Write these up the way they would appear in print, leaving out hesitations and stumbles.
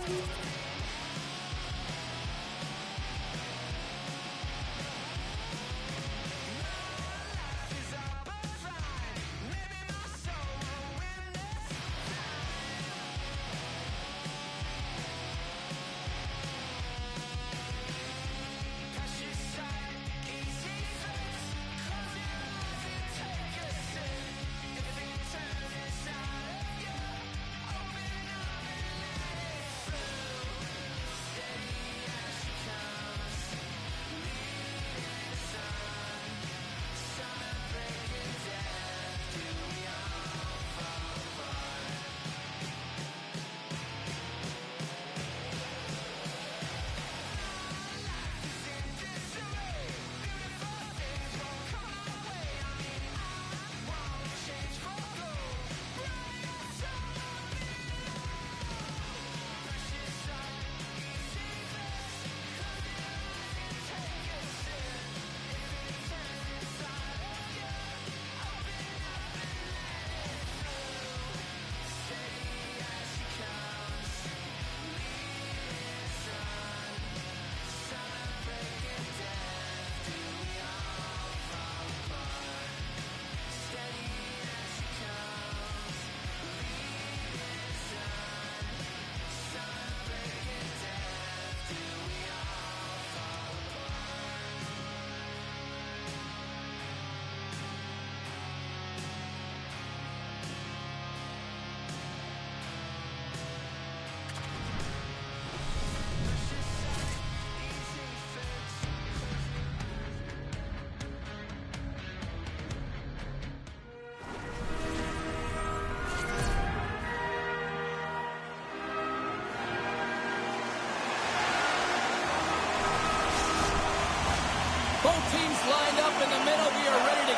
Both teams lined up in the middle. We are ready to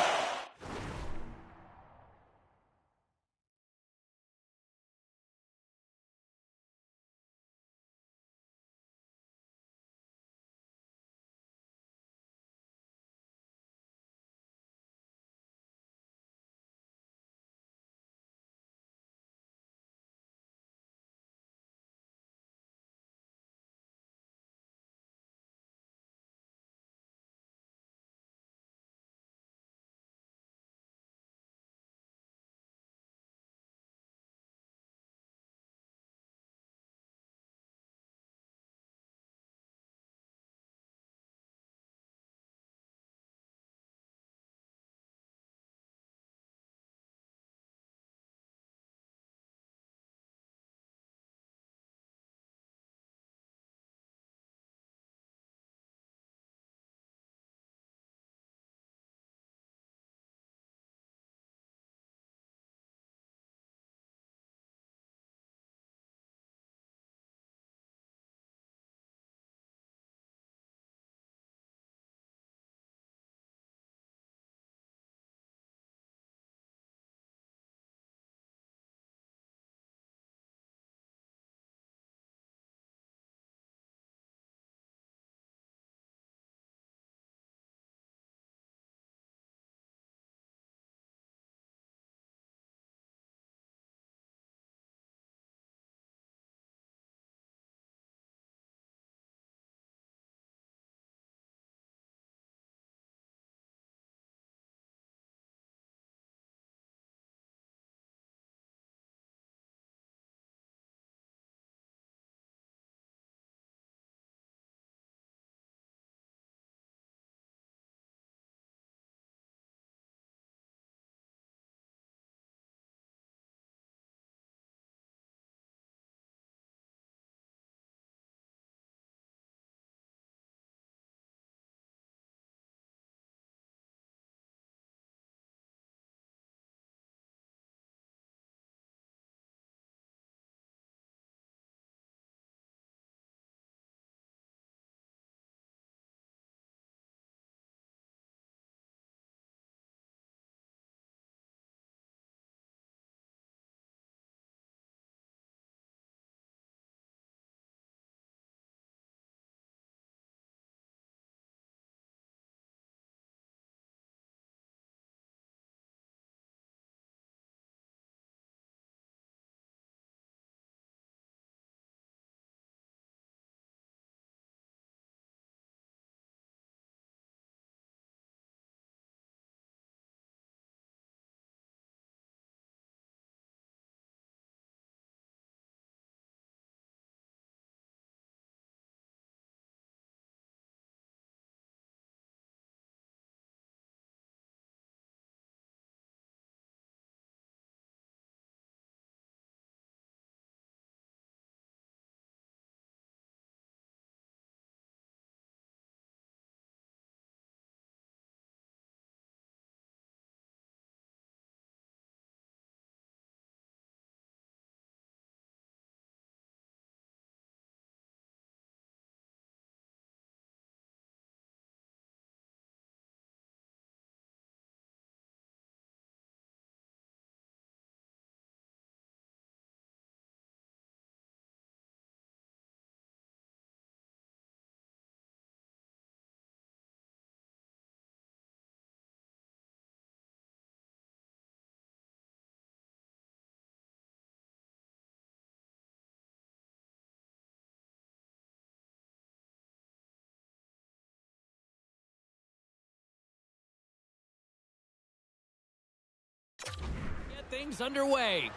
get things underway.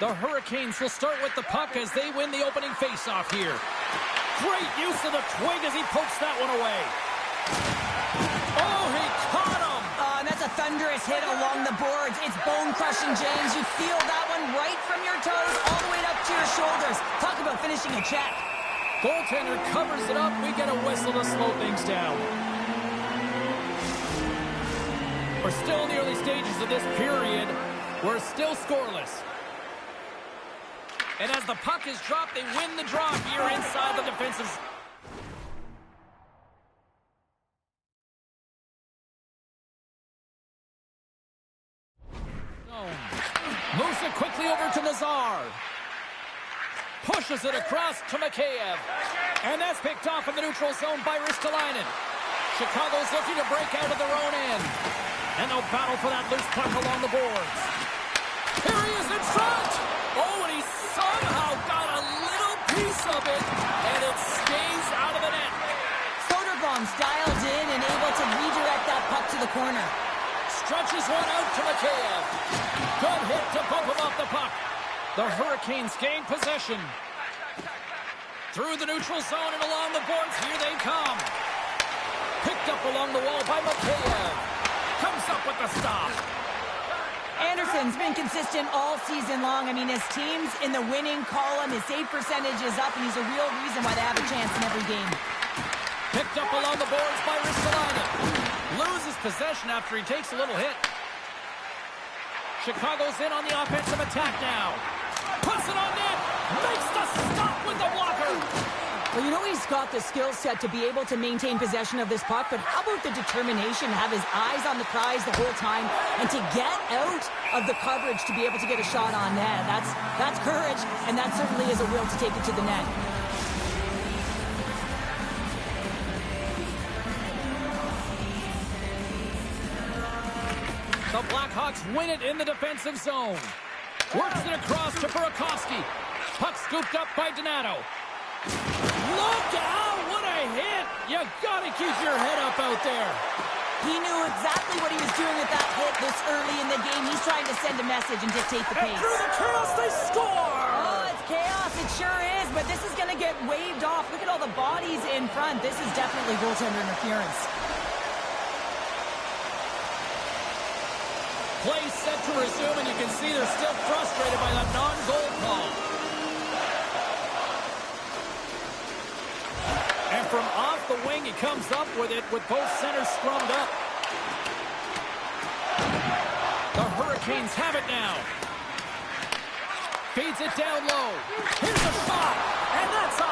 The Hurricanes will start with the puck as they win the opening faceoff here. Great use of the twig as he pokes that one away. Oh, he caught him! And that's a thunderous hit along the boards. It's bone-crushing, James. You feel that one right from your toes all the way up to your shoulders. Talk about finishing a check. Goaltender covers it up. We get a whistle to slow things down. We're still in the early stages of this period. We're still scoreless. And as the puck is dropped, they win the draw here inside the defensive zone. Moves it quickly over to Nazar. Pushes it across to Mikheyev. And that's picked off in the neutral zone by Ristolainen. Chicago's looking to break out of their own end. And they'll battle for that loose puck along the boards. Here he is in front! Oh, and he somehow got a little piece of it, and it stays out of the net. Soderblom's dialed in and able to redirect that puck to the corner. Stretches one out to Mikheyev. Good hit to bump him off the puck. The Hurricanes gain possession. Through the neutral zone and along the boards, here they come. Picked up along the wall by Mikheyev. Comes up with the stop. Anderson's been consistent all season long. I mean, his team's in the winning column. His save percentage is up, and he's a real reason why they have a chance in every game. Picked up along the boards by Ristolainen. Loses possession after he takes a little hit. Chicago's in on the offensive attack now. Puts it on net. Makes the stop with the blocker. Well, you know he's got the skill set to be able to maintain possession of this puck, but how about the determination to have his eyes on the prize the whole time and to get out of the coverage to be able to get a shot on net? That's courage, and that certainly is a will to take it to the net. The Blackhawks win it in the defensive zone. Works it across to Burakovsky. Puck scooped up by Donato. Look out! What a hit! You gotta keep your head up out there. He knew exactly what he was doing with that hit this early in the game. He's trying to send a message and dictate the pace. And through the chaos, they score! Oh, it's chaos. It sure is, but this is going to get waved off. Look at all the bodies in front. This is definitely goaltender interference. Play set to resume, and you can see they're still frustrated by that non-goal call. And from off the wing, he comes up with it with both centers scrummed up. The Hurricanes have it now. Feeds it down low. Here's a shot, and that's off.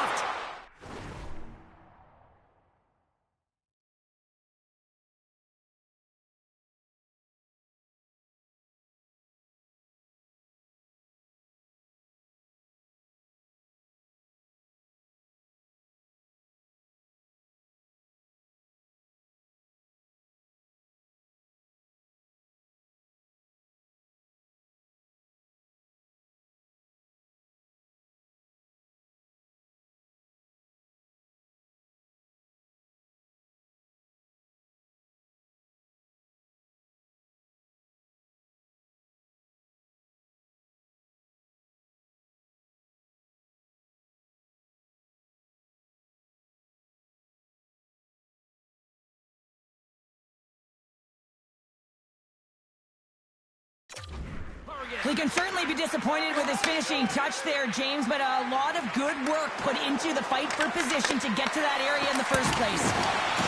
He can certainly be disappointed with his finishing touch there, James, but a lot of good work put into the fight for position to get to that area in the first place.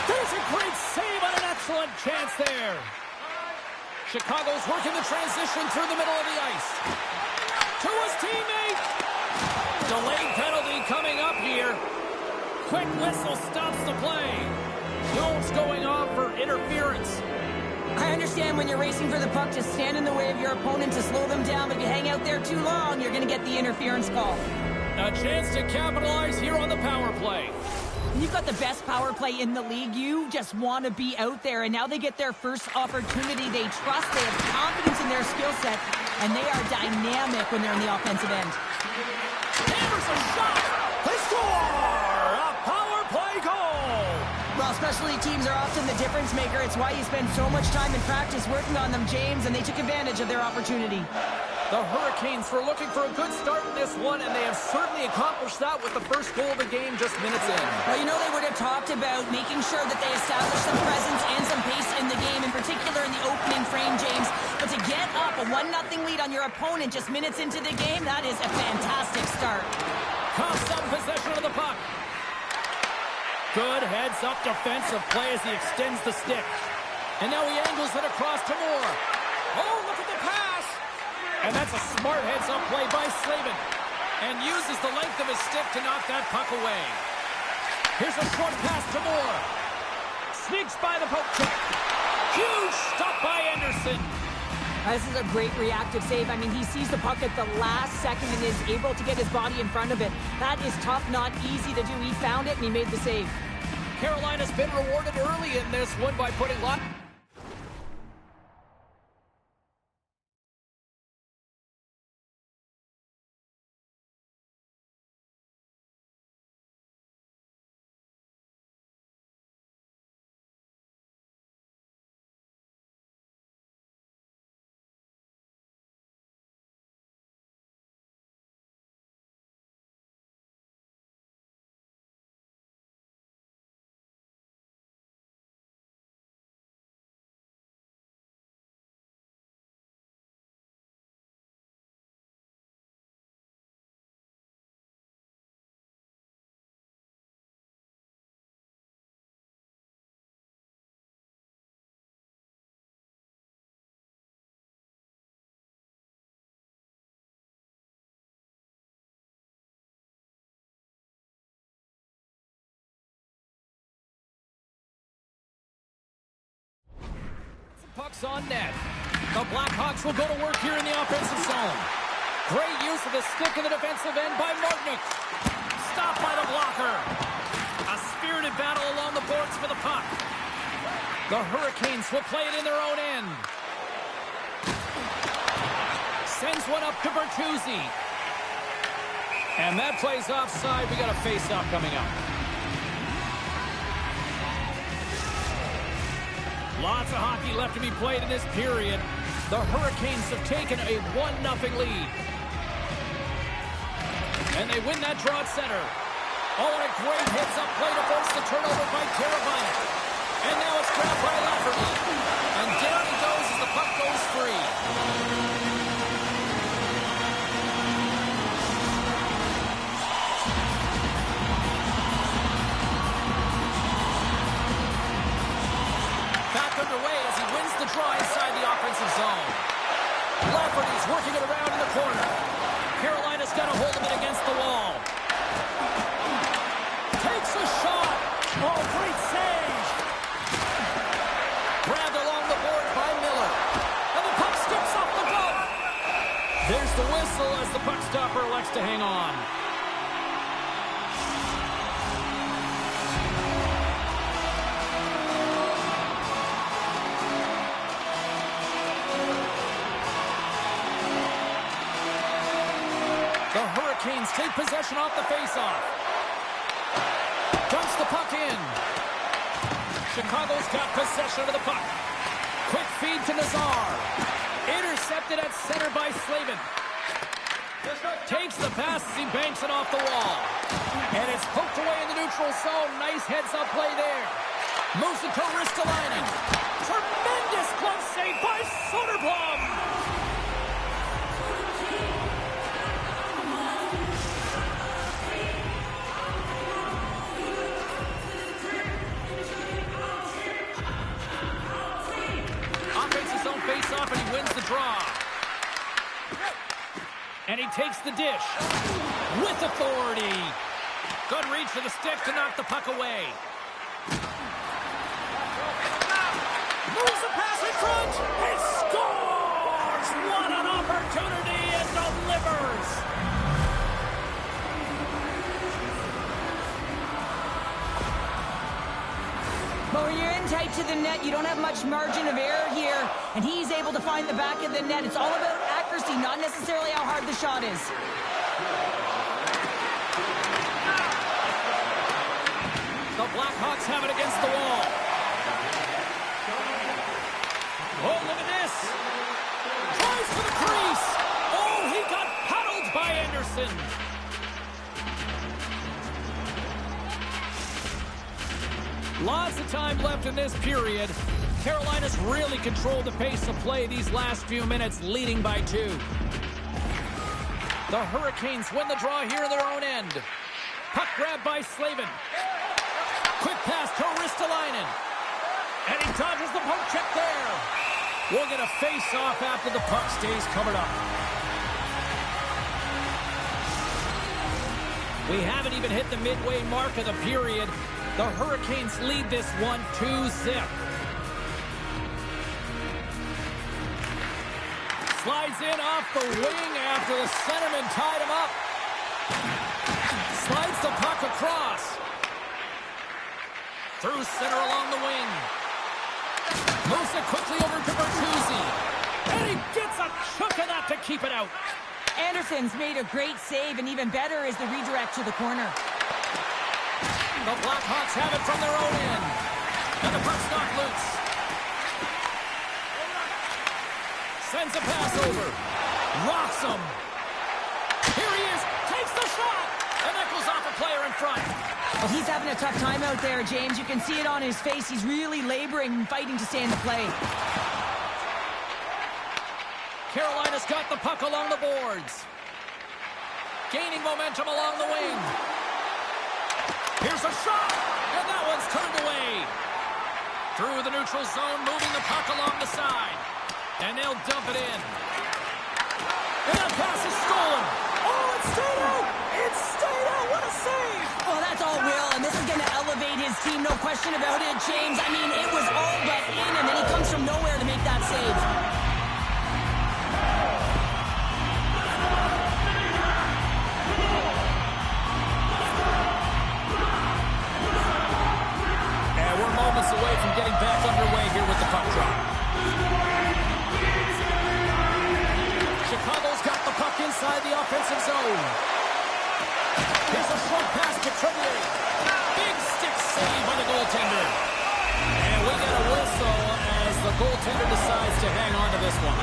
There's a great save on an excellent chance there. Chicago's working the transition through the middle of the ice. To his teammate. Delayed penalty coming up here. Quick whistle stops the play. Goals going off for interference. I understand when you're racing for the puck to stand in the way of your opponent to slow them down, but if you hang out there too long, you're going to get the interference call. A chance to capitalize here on the power play. You've got the best power play in the league. You just want to be out there, and now they get their first opportunity. They trust, they have confidence in their skill set, and they are dynamic when they're in the offensive end. Hammers a shot. They score! A power play goal! Well, specialty teams are often the difference maker. It's why you spend so much time in practice working on them, James, and they took advantage of their opportunity. The Hurricanes were looking for a good start in this one, and they have certainly accomplished that with the first goal of the game just minutes in. Well, you know, they would have talked about making sure that they establish some presence and some pace in the game, in particular in the opening frame, James. But to get up a 1-0 lead on your opponent just minutes into the game, that is a fantastic start. Costs some possession of the puck. Good heads-up defensive play as he extends the stick. And now he angles it across to Moore. Oh, look at the pass! And that's a smart heads-up play by Slavin. And uses the length of his stick to knock that puck away. Here's a short pass to Moore. Sneaks by the poke check. Huge stop by Anderson. This is a great reactive save. I mean, he sees the puck at the last second and is able to get his body in front of it. That is tough, not easy to do. He found it and he made the save. Carolina's been rewarded early in this one by putting lots. Pucks on net. The Blackhawks will go to work here in the offensive zone. Great use of the stick in the defensive end by Martinick. Stopped by the blocker. A spirited battle along the boards for the puck. The Hurricanes will play it in their own end. Sends one up to Bertuzzi. And that plays offside. We got a face-off coming up. Lots of hockey left to be played in this period. The Hurricanes have taken a 1-0 lead. And they win that draw at center. Oh, and a great hits-up play to force the turnover by Carolina. And now it's grabbed by Lafferty. And down he goes as the puck goes free. Underway as he wins the draw inside the offensive zone. Lafferty's working it around in the corner. Carolina's got a hold of it against the wall. Takes a shot. Oh, great save. Grabbed along the board by Miller. And the puck skips off the glove. There's the whistle as the puck stopper elects to hang on. The Hurricanes take possession off the faceoff. Dumps the puck in. Chicago's got possession of the puck. Quick feed to Nazar. Intercepted at center by Slavin. Takes the pass as he banks it off the wall. And it's poked away in the neutral zone. Nice heads-up play there. Moves it to Ristolainen. Tremendous glove save by Soderblom. Face-off, and he wins the draw. And he takes the dish with authority. Good reach to the stick to knock the puck away. Moves the pass in front. He scores! What an opportunity and delivers. But when you're in tight to the net, you don't have much margin of error here, and he's able to find the back of the net. It's all about accuracy, not necessarily how hard the shot is. The Blackhawks have it against the wall. Oh, look at this. Tries for the crease. Oh, he got paddled by Anderson. Lots of time left in this period. Carolina's really controlled the pace of play these last few minutes, leading by 2. The Hurricanes win the draw here in their own end. Puck grab by Slavin. Quick pass to Ristolainen. And he dodges the poke check there. We'll get a face-off after the puck stays covered up. We haven't even hit the midway mark of the period. The Hurricanes lead this one 2-0. Slides in off the wing after the centerman tied him up. Slides the puck across. Through center along the wing. Moves it quickly over to Bertuzzi. And he gets a chunk of that to keep it out. Anderson's made a great save, and even better is the redirect to the corner. The Blackhawks have it from their own end. And the puck's knocked loose. Sends a pass over. Rocks him. Here he is. Takes the shot. And that goes off a player in front. Well, he's having a tough time out there, James. You can see it on his face. He's really laboring and fighting to stay in the play. Carolina's got the puck along the boards. Gaining momentum along the wing. Here's a shot, and that one's turned away. Through the neutral zone, moving the puck along the side. And they'll dump it in. And that pass is stolen. Oh, it stayed out! It stayed out! What a save! Well, that's all Will, and this is going to elevate his team, no question about it, James. I mean, it was all but in, and then he comes from nowhere to make that save. Away from getting back underway here with the puck drop. Chicago's got the puck inside the offensive zone. Here's a short pass to Tremblay. Big stick save by the goaltender. And we get a whistle as the goaltender decides to hang on to this one.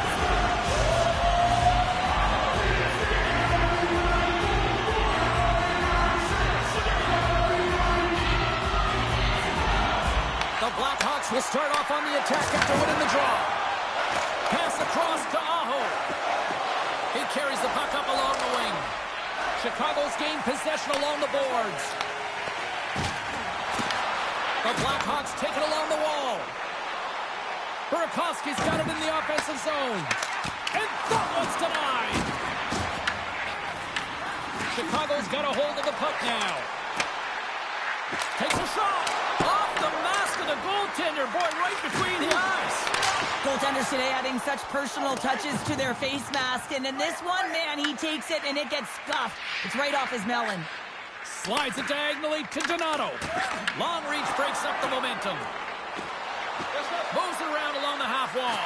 The Blackhawks will start off on the attack after winning the draw. Pass across to Aho. He carries the puck up along the wing. Chicago's gained possession along the boards. The Blackhawks take it along the wall. Burakovsky's got it in the offensive zone. And that one's denied. Chicago's got a hold of the puck now. Takes a shot. Off the mask of the goaltender. Boy, right between the eyes. Goaltenders today adding such personal touches to their face mask. And in this one, man, he takes it and it gets scuffed. It's right off his melon. Slides it diagonally to Donato. Long reach breaks up the momentum. Moves it around along the half wall.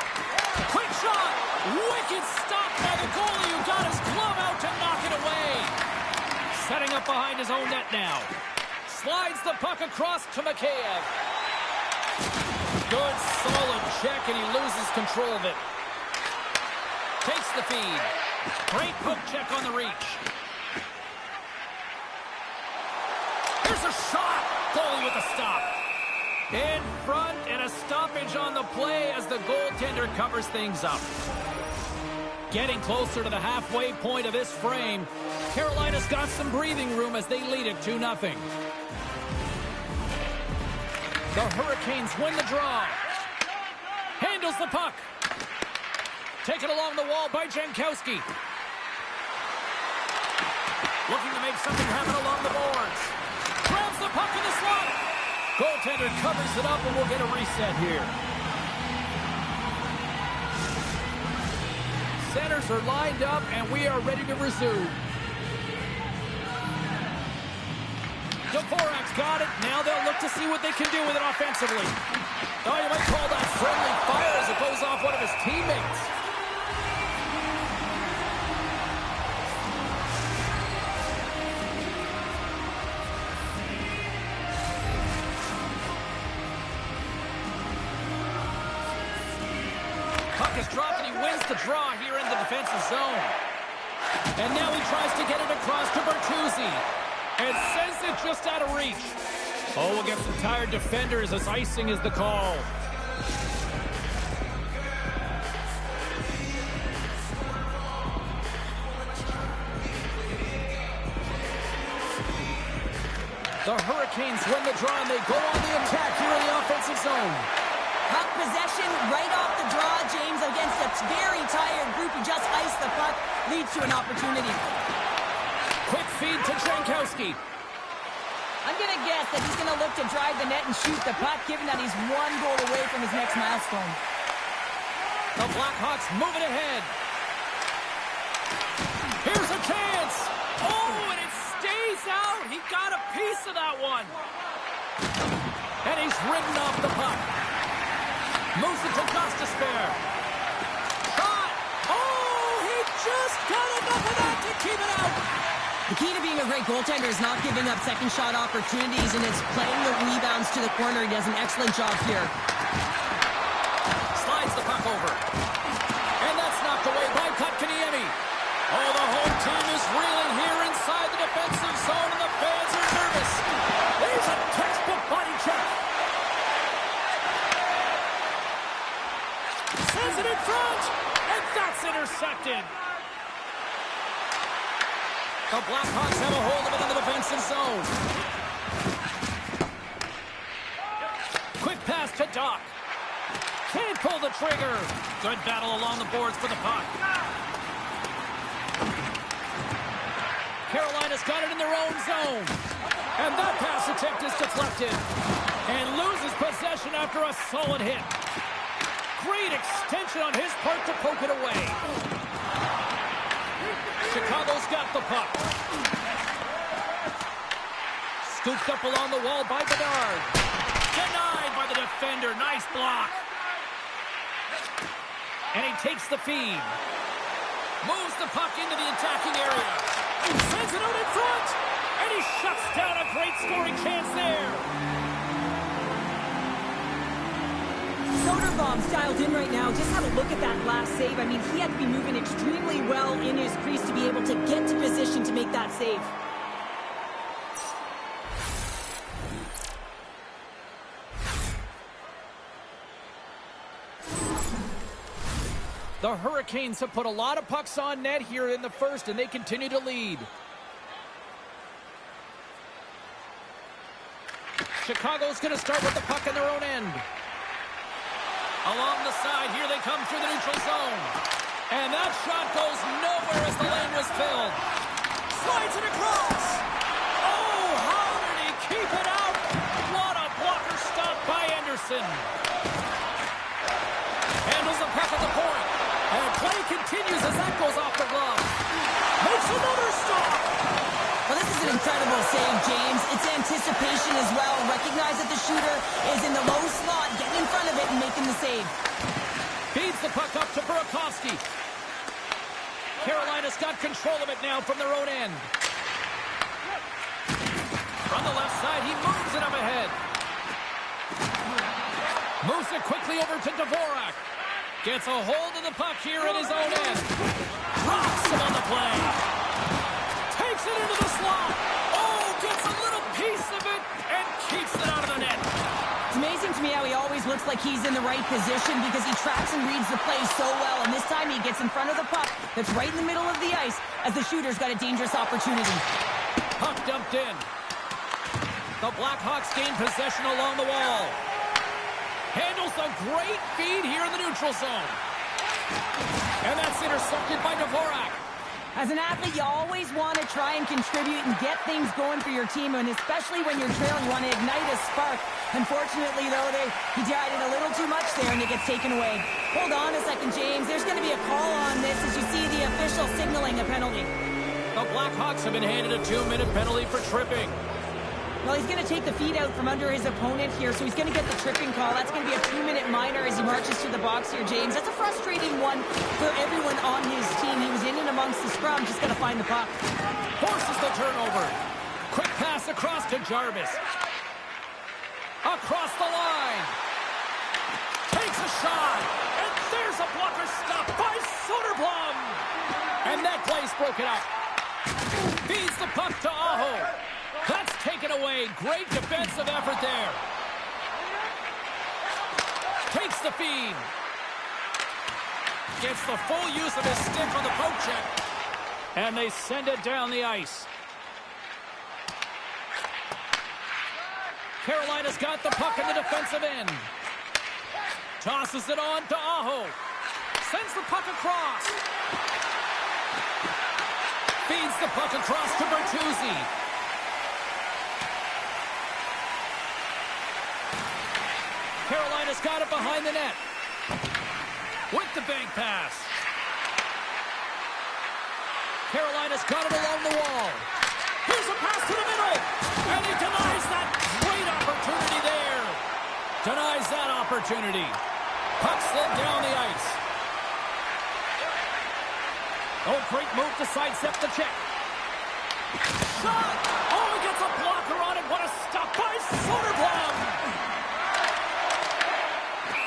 Quick shot. Wicked stop by the goalie who got his glove out to knock it away. Setting up behind his own net now. Slides the puck across to Mikheyev. Good, solid check, and he loses control of it. Takes the feed. Great poke check on the reach. Here's a shot. Goalie with a stop. In front, and a stoppage on the play as the goaltender covers things up. Getting closer to the halfway point of this frame. Carolina's got some breathing room as they lead it 2-0. The Hurricanes win the draw. Handles the puck. Taken along the wall by Jankowski. Looking to make something happen along the boards. Grabs the puck in the slot. Goaltender covers it up, and we'll get a reset here. Centers are lined up, and we are ready to resume. Dvorak's got it. Now they'll look to see what they can do with it offensively. Oh, you might call that friendly fire as it goes off one of his teammates. zone. And now he tries to get it across to Bertuzzi. And sends it just out of reach. Oh, we'll get some tired defenders as icing is the call. The Hurricanes win the draw and they go on the attack here in the offensive zone. Puck possession right off the draw, James, against a very tired group who just iced the puck, leads to an opportunity. Quick feed to Jankowski. I'm going to guess that he's going to look to drive the net and shoot the puck, given that he's one goal away from his next milestone. The Blackhawks moving ahead. Here's a chance. Oh, and it stays out. He got a piece of that one. And he's ridden off the puck. Moves it to Gostisbehere. Shot. Oh, he just got enough of that to keep it out. The key to being a great goaltender is not giving up second shot opportunities, and it's playing the rebounds to the corner. He does an excellent job here. Slides the puck over. And that's knocked away by Kotkaniemi. Oh, the home team is reeling here inside the defensive zone, and the fans are nervous. There's a textbook body check. Sends it in front, and that's intercepted. The Blackhawks have a hold of it in the defensive zone. Quick pass to Doc. Can't pull the trigger. Good battle along the boards for the puck. Carolina's got it in their own zone. And that pass attempt is deflected. And loses possession after a solid hit. Great extension on his part to poke it away. Chicago's got the puck. Scooped up along the wall by Bedard. Denied by the defender. Nice block. And he takes the feed. Moves the puck into the attacking area. Sends it out in front. And he shuts down a great scoring chance there. Soderblom's dialed in right now. Just have a look at that last save. I mean, he had to be moving extremely well in his crease to be able to get to position to make that save. The Hurricanes have put a lot of pucks on net here in the first, and they continue to lead. Chicago's going to start with the puck in their own end. Along the side, here they come through the neutral zone. And that shot goes nowhere as the lane was filled. Slides it across. Oh, how did he keep it out? What a blocker stop by Anderson. Handles the puck at the point. And play continues as that goes off the glove. Makes another stop. Well, this is an incredible save, James. It's anticipation as well. Recognize that the shooter is in the low slot, getting in front of it and making the save. Feeds the puck up to Burakovsky. Carolina's got control of it now from their own end. From the left side, he moves it up ahead. Moves it quickly over to Dvorak. Gets a hold of the puck here at his own end. Rocks him on the play. Takes it into the slot. Oh, gets a little piece of it and keeps it out of the net. It's amazing to me how he always looks like he's in the right position because he tracks and reads the play so well. And this time he gets in front of the puck that's right in the middle of the ice as the shooter's got a dangerous opportunity. Puck dumped in. The Blackhawks gain possession along the wall. Handles a great feed here in the neutral zone. And that's intercepted by Dvorak. As an athlete, you always want to try and contribute and get things going for your team, and especially when you're trailing, you want to ignite a spark. Unfortunately, though, he tried it a little too much there, and it gets taken away. Hold on a second, James. There's going to be a call on this as you see the official signaling a penalty. The Blackhawks have been handed a 2-minute penalty for tripping. Well, he's going to take the feed out from under his opponent here, so he's going to get the tripping call. That's going to be a 2-minute minor as he marches to the box here, James. That's a frustrating one for everyone on his team. He was in and amongst the scrum, just got to find the puck. Forces the turnover. Quick pass across to Jarvis. Across the line. Takes a shot. And there's Here's a blocker stop by Soderblom. And that play's broken up. Feeds the puck to Aho. That's taken away. Great defensive effort there. Takes the feed. Gets the full use of his stick on the poke check. And they send it down the ice. Carolina's got the puck in the defensive end. Tosses it on to Aho. Sends the puck across. Feeds the puck across to Bertuzzi. Carolina's got it behind the net. With the bank pass. Carolina's got it along the wall. Here's a pass to the middle. And he denies that great opportunity there. Denies that opportunity. Puck slid down the ice. Oh, great move to sidestep the check. Shot! Oh, he gets a blocker on it. What a stop by Soderblom!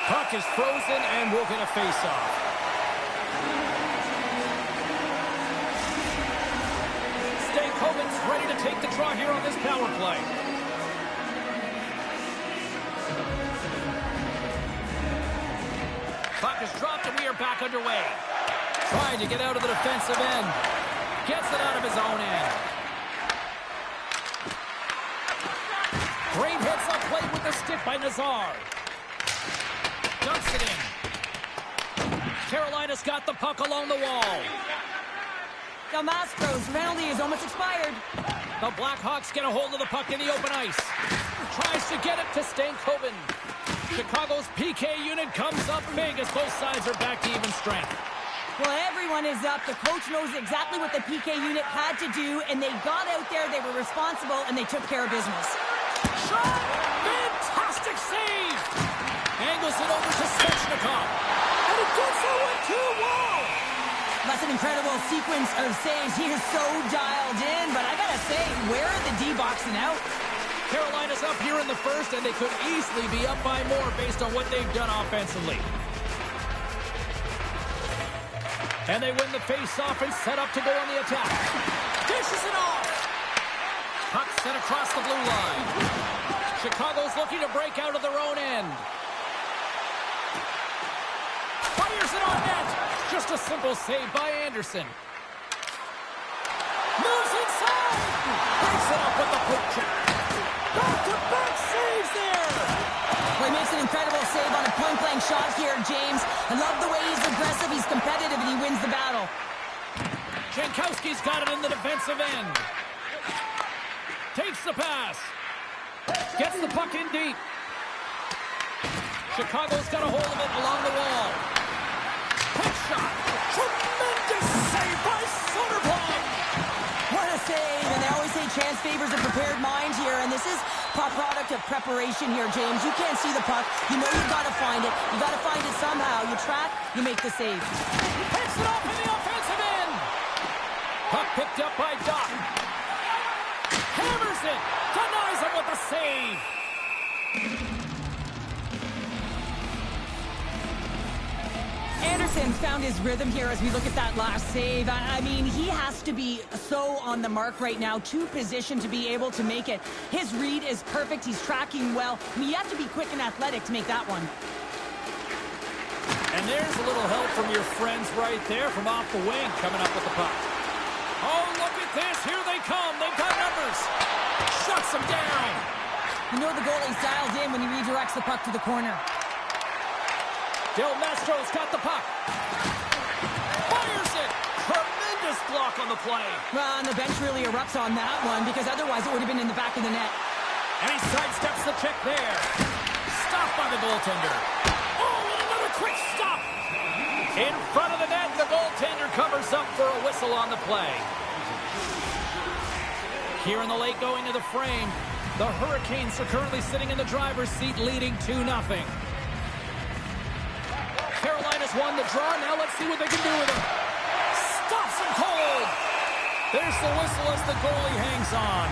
Puck is frozen and we'll get a face-off. Stankoven's ready to take the draw here on this power play. Puck is dropped and we are back underway. Trying to get out of the defensive end. Gets it out of his own end. Great hits up play with the stick by Nazar. Dumps it in. Carolina's got the puck along the wall. Now Mastro's penalty is almost expired. The Blackhawks get a hold of the puck in the open ice. Tries to get it to Stankoven. Chicago's PK unit comes up big as both sides are back to even strength. Well, everyone is up. The coach knows exactly what the PK unit had to do, and they got out there, they were responsible, and they took care of business. Shot! Fantastic save! Angles it over to Svechnikov. And he gets it with two wall! That's an incredible sequence of saves. He is so dialed in, but I gotta say, where are the D-boxing out? Carolina's up here in the first, and they could easily be up by more based on what they've done offensively. And they win the face-off and set up to go on the attack. Dishes it off! Puck sent across the blue line. Chicago's looking to break out of their own end. Fires it on net! Just a simple save by Anderson. Moves inside! Breaks it up with the poke check. Back-to-back saves there! Well, he makes an incredible save on a point-blank shot here, James. I love the way he's aggressive, he's competitive, and he wins the battle. Jankowski's got it in the defensive end. Takes the pass. Gets the puck in deep. Chicago's got a hold of it along the wall. Quick shot. Tremendous save by Soderblom. What a save, and they always say chance favors a prepared mind here, and this is a product of preparation here, James. You can't see the puck. You know you've got to find it. You got to find it somehow. You track, you make the save. He picks it up in the offensive end. Puck picked up by Doc. Hammers it. Denies him with a save. Anderson found his rhythm here as we look at that last save. I mean, he has to be so on the mark right now, to position to be able to make it. His read is perfect. He's tracking well. I mean, you have to be quick and athletic to make that one. And there's a little help from your friends right there from off the wing coming up with the puck. Oh, look at this. Here they come. They've got numbers. Shuts them down. You know the goalie's dialed in when he redirects the puck to the corner. Del Mastro's got the puck. Fires it. Tremendous block on the play. Well, and the bench really erupts on that one because otherwise it would have been in the back of the net. And he sidesteps the check there. Stopped by the goaltender. Oh, and another quick stop. In front of the net, the goaltender covers up for a whistle on the play. Here in the late going to the frame, the Hurricanes are currently sitting in the driver's seat leading 2-0. Carolina's won the draw. Now let's see what they can do with him. Stops him cold. There's the whistle as the goalie hangs on.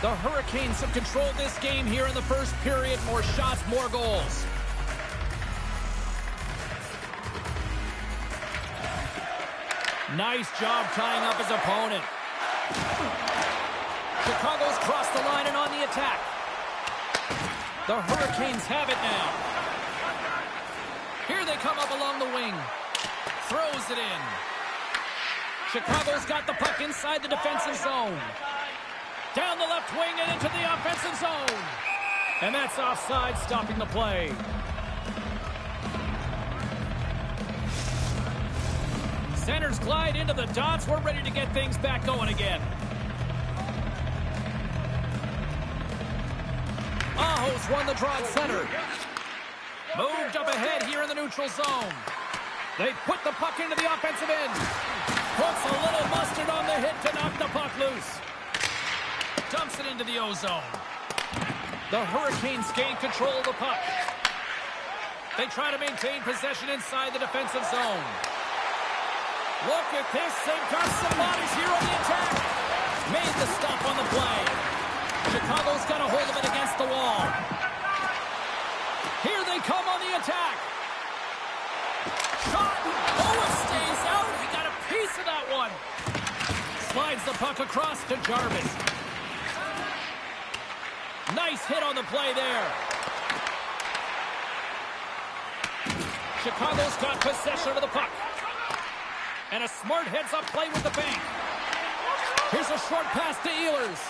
The Hurricanes have controlled this game here in the first period. More shots, more goals. Nice job tying up his opponent. Chicago's crossed the line and on the attack. The Hurricanes have it now. Here they come up along the wing. Throws it in. Chicago's got the puck inside the defensive zone. Down the left wing and into the offensive zone. And that's offside, stopping the play. Centers glide into the dots. We're ready to get things back going again. Aho's won the draw at center. Moved up ahead here in the neutral zone. They put the puck into the offensive end. Puts a little mustard on the hit to knock the puck loose. Dumps it into the O-zone. The Hurricanes gain control of the puck. They try to maintain possession inside the defensive zone. Look at this. They've got some bodies here on the attack. Made the stop on the play. Chicago's got a hold of it against the wall. Here they come on the attack. Shot. Oh, it stays out. He got a piece of that one. Slides the puck across to Jarvis. Nice hit on the play there. Chicago's got possession of the puck. And a smart heads-up play with the bank. Here's a short pass to Ehlers.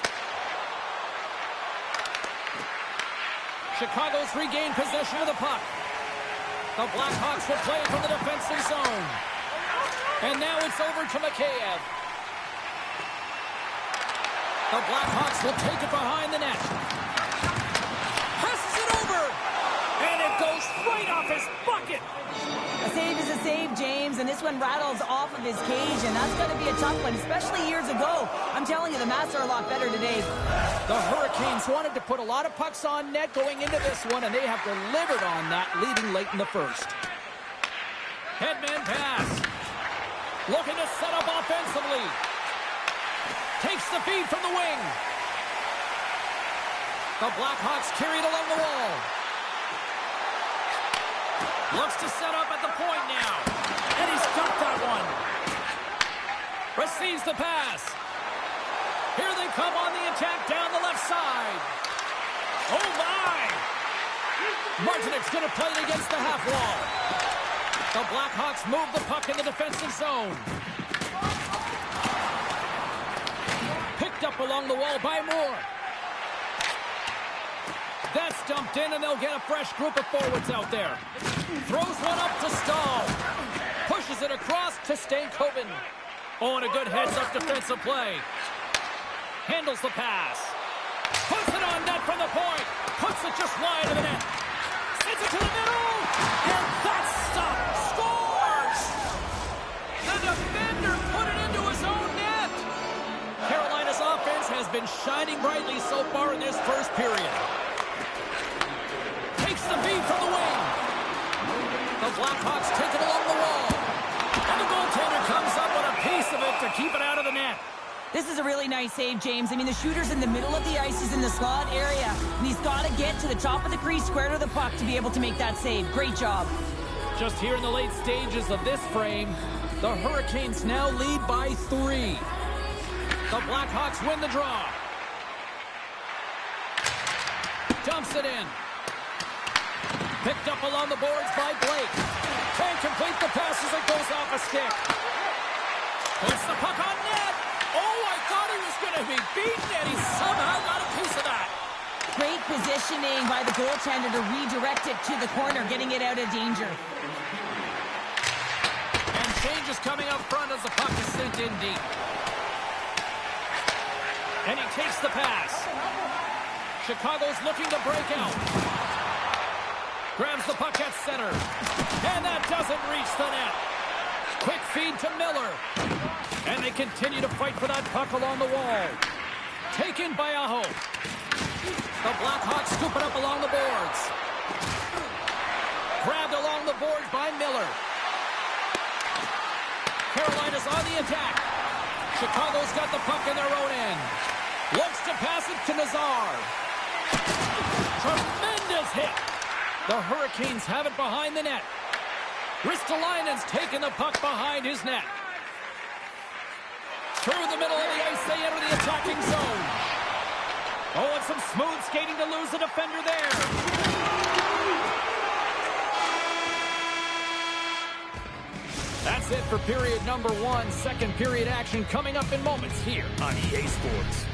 Chicago's regained possession of the puck. The Blackhawks will play it from the defensive zone. And now it's over to Mikheyev. The Blackhawks will take it behind the net. Passes it over. And it goes right off his bucket. A save is a save, James, and this one rattles off of his cage, and that's going to be a tough one, especially years ago. I'm telling you, the Mats are a lot better today. The Hurricanes wanted to put a lot of pucks on net going into this one, and they have delivered on that, leading late in the first. Headman pass. Looking to set up offensively. Takes the feed from the wing. The Blackhawks carry it along the wall. Looks to set up at the point now. And he's got that one. Receives the pass. Here they come on the attack down the left side. Oh, my! Martinek's going to play it against the half wall. The Blackhawks move the puck in the defensive zone. Picked up along the wall by Moore. That's dumped in, and they'll get a fresh group of forwards out there. Throws one up to Stahl. Pushes it across to Stankoven. Oh, and a good heads-up defensive play. Handles the pass. Puts it on net from the point. Puts it just wide of the net. Sends it to the middle. And that's stopped. Scores! The defender put it into his own net. Carolina's offense has been shining brightly so far in this first period. Takes the feed from the wing. The Blackhawks take it along the wall. And the goaltender comes up with a piece of it to keep it out of the net. This is a really nice save, James. I mean, the shooter's in the middle of the ice. He's in the slot area. And he's got to get to the top of the crease, square to the puck to be able to make that save. Great job. Just here in the late stages of this frame, the Hurricanes now lead by 3. The Blackhawks win the draw. Dumps it in. Picked up along the boards by Blake. Can't complete the pass as it goes off a stick. Puts the puck on net. Oh, I thought he was going to be beaten, and he somehow got a piece of that. Great positioning by the goaltender to redirect it to the corner, getting it out of danger. And changes coming up front as the puck is sent in deep. And he takes the pass. Chicago's looking to break out. Grabs the puck at center. And that doesn't reach the net. Quick feed to Miller. And they continue to fight for that puck along the wall. Taken by Aho. The Blackhawks scoop it up along the boards. Grabbed along the boards by Miller. Carolina's on the attack. Chicago's got the puck in their own end. Looks to pass it to Nazar. Tremendous hit. The Hurricanes have it behind the net. Ristolainen's taken the puck behind his net. Through the middle of the ice, they enter the attacking zone. Oh, and some smooth skating to lose the defender there. That's it for period number 1. Second period action coming up in moments here on EA Sports.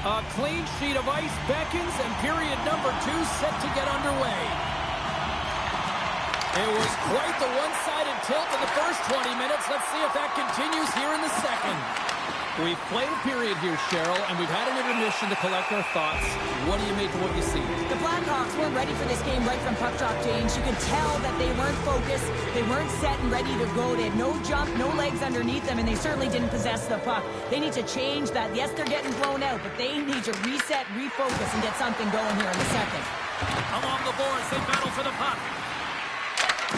A clean sheet of ice beckons, and period number 2 set to get underway. It was quite the one-sided tilt in the first 20 minutes. Let's see if that continues here in the second. We've played a period here, Cheryl, and we've had an intermission to collect our thoughts. What do you make of what you see? The Blackhawks weren't ready for this game right from puck drop, James. You could tell that they weren't focused. They weren't set and ready to go. They had no jump, no legs underneath them, and they certainly didn't possess the puck. They need to change that. Yes, they're getting blown out, but they need to reset, refocus, and get something going here in the second. Along the boards, they battle for the puck.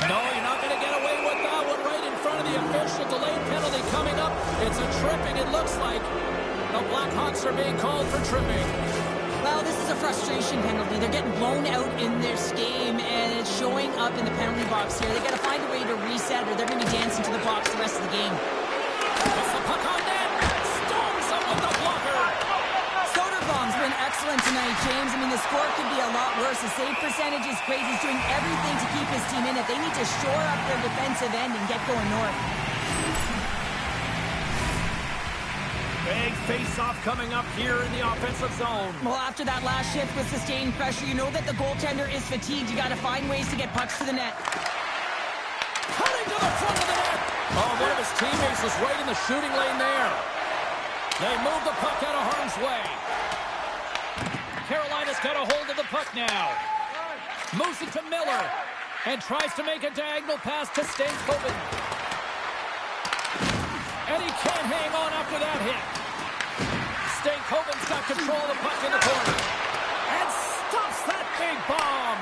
No, you're not going to get away with that one right in front of the official. Delayed penalty coming up. It's a tripping, it looks like. The Blackhawks are being called for tripping. Well, this is a frustration penalty. They're getting blown out in this game, and it's showing up in the penalty box here. They got to find a way to reset, or they're going to be dancing to the box the rest of the game. It's the puck on net. Storms up with the blocker. Soderblom's been excellent tonight, James. I mean, the score could be a lot worse. The save percentage is crazy. He's doing everything to keep his team in it. They need to shore up their defensive end and get going north. Big face-off coming up here in the offensive zone. Well, after that last shift with sustained pressure, you know that the goaltender is fatigued. You got to find ways to get pucks to the net. Cutting to the front of the net. Oh, one of his teammates is right in the shooting lane there. They move the puck out of harm's way. Carolina's got a hold of the puck now. Moves it to Miller. And tries to make a diagonal pass to Stankoven. And he can't hang on after that hit. Stankoven's got control of the puck in the corner. And stops that big bomb.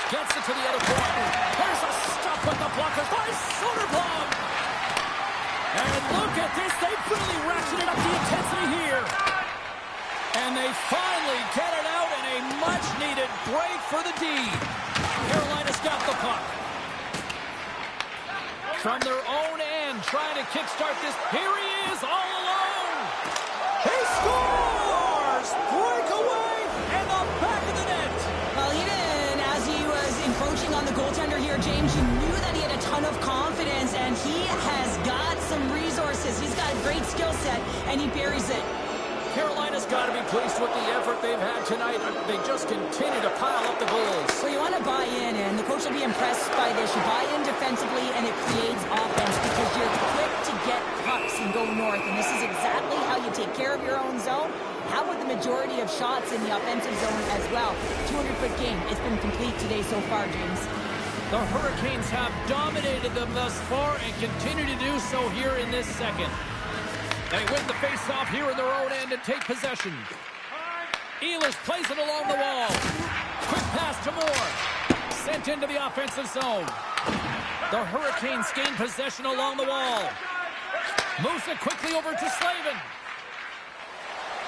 Gets it to the other corner. There's a stop with the blockers by Soderblom. And look at this. They've really ratcheted up the intensity here. And they finally get it out in a much-needed break for the D. Carolina's got the puck. From their own end, trying to kickstart this. Here he is, all alone. He scores! Breakaway and the back of the net. Well, even as he was encroaching on the goaltender here, James, you knew that he had a ton of confidence, and he has got some resources. He's got a great skill set, and he buries it. Carolina's got to be pleased with the effort they've had tonight. They just continue to pile up the goals. So you want to buy in, and the coach will be impressed by this. You buy in defensively, and it creates offense because you're quick to get pucks and go north. And this is exactly how you take care of your own zone. How about the majority of shots in the offensive zone as well? 200-foot game. It's been complete today so far, James. The Hurricanes have dominated them thus far and continue to do so here in this second. They win the face-off here in their own end and take possession. Ehlers plays it along the wall. Quick pass to Moore. Sent into the offensive zone. The Hurricanes gain possession along the wall. Moves it quickly over to Slavin.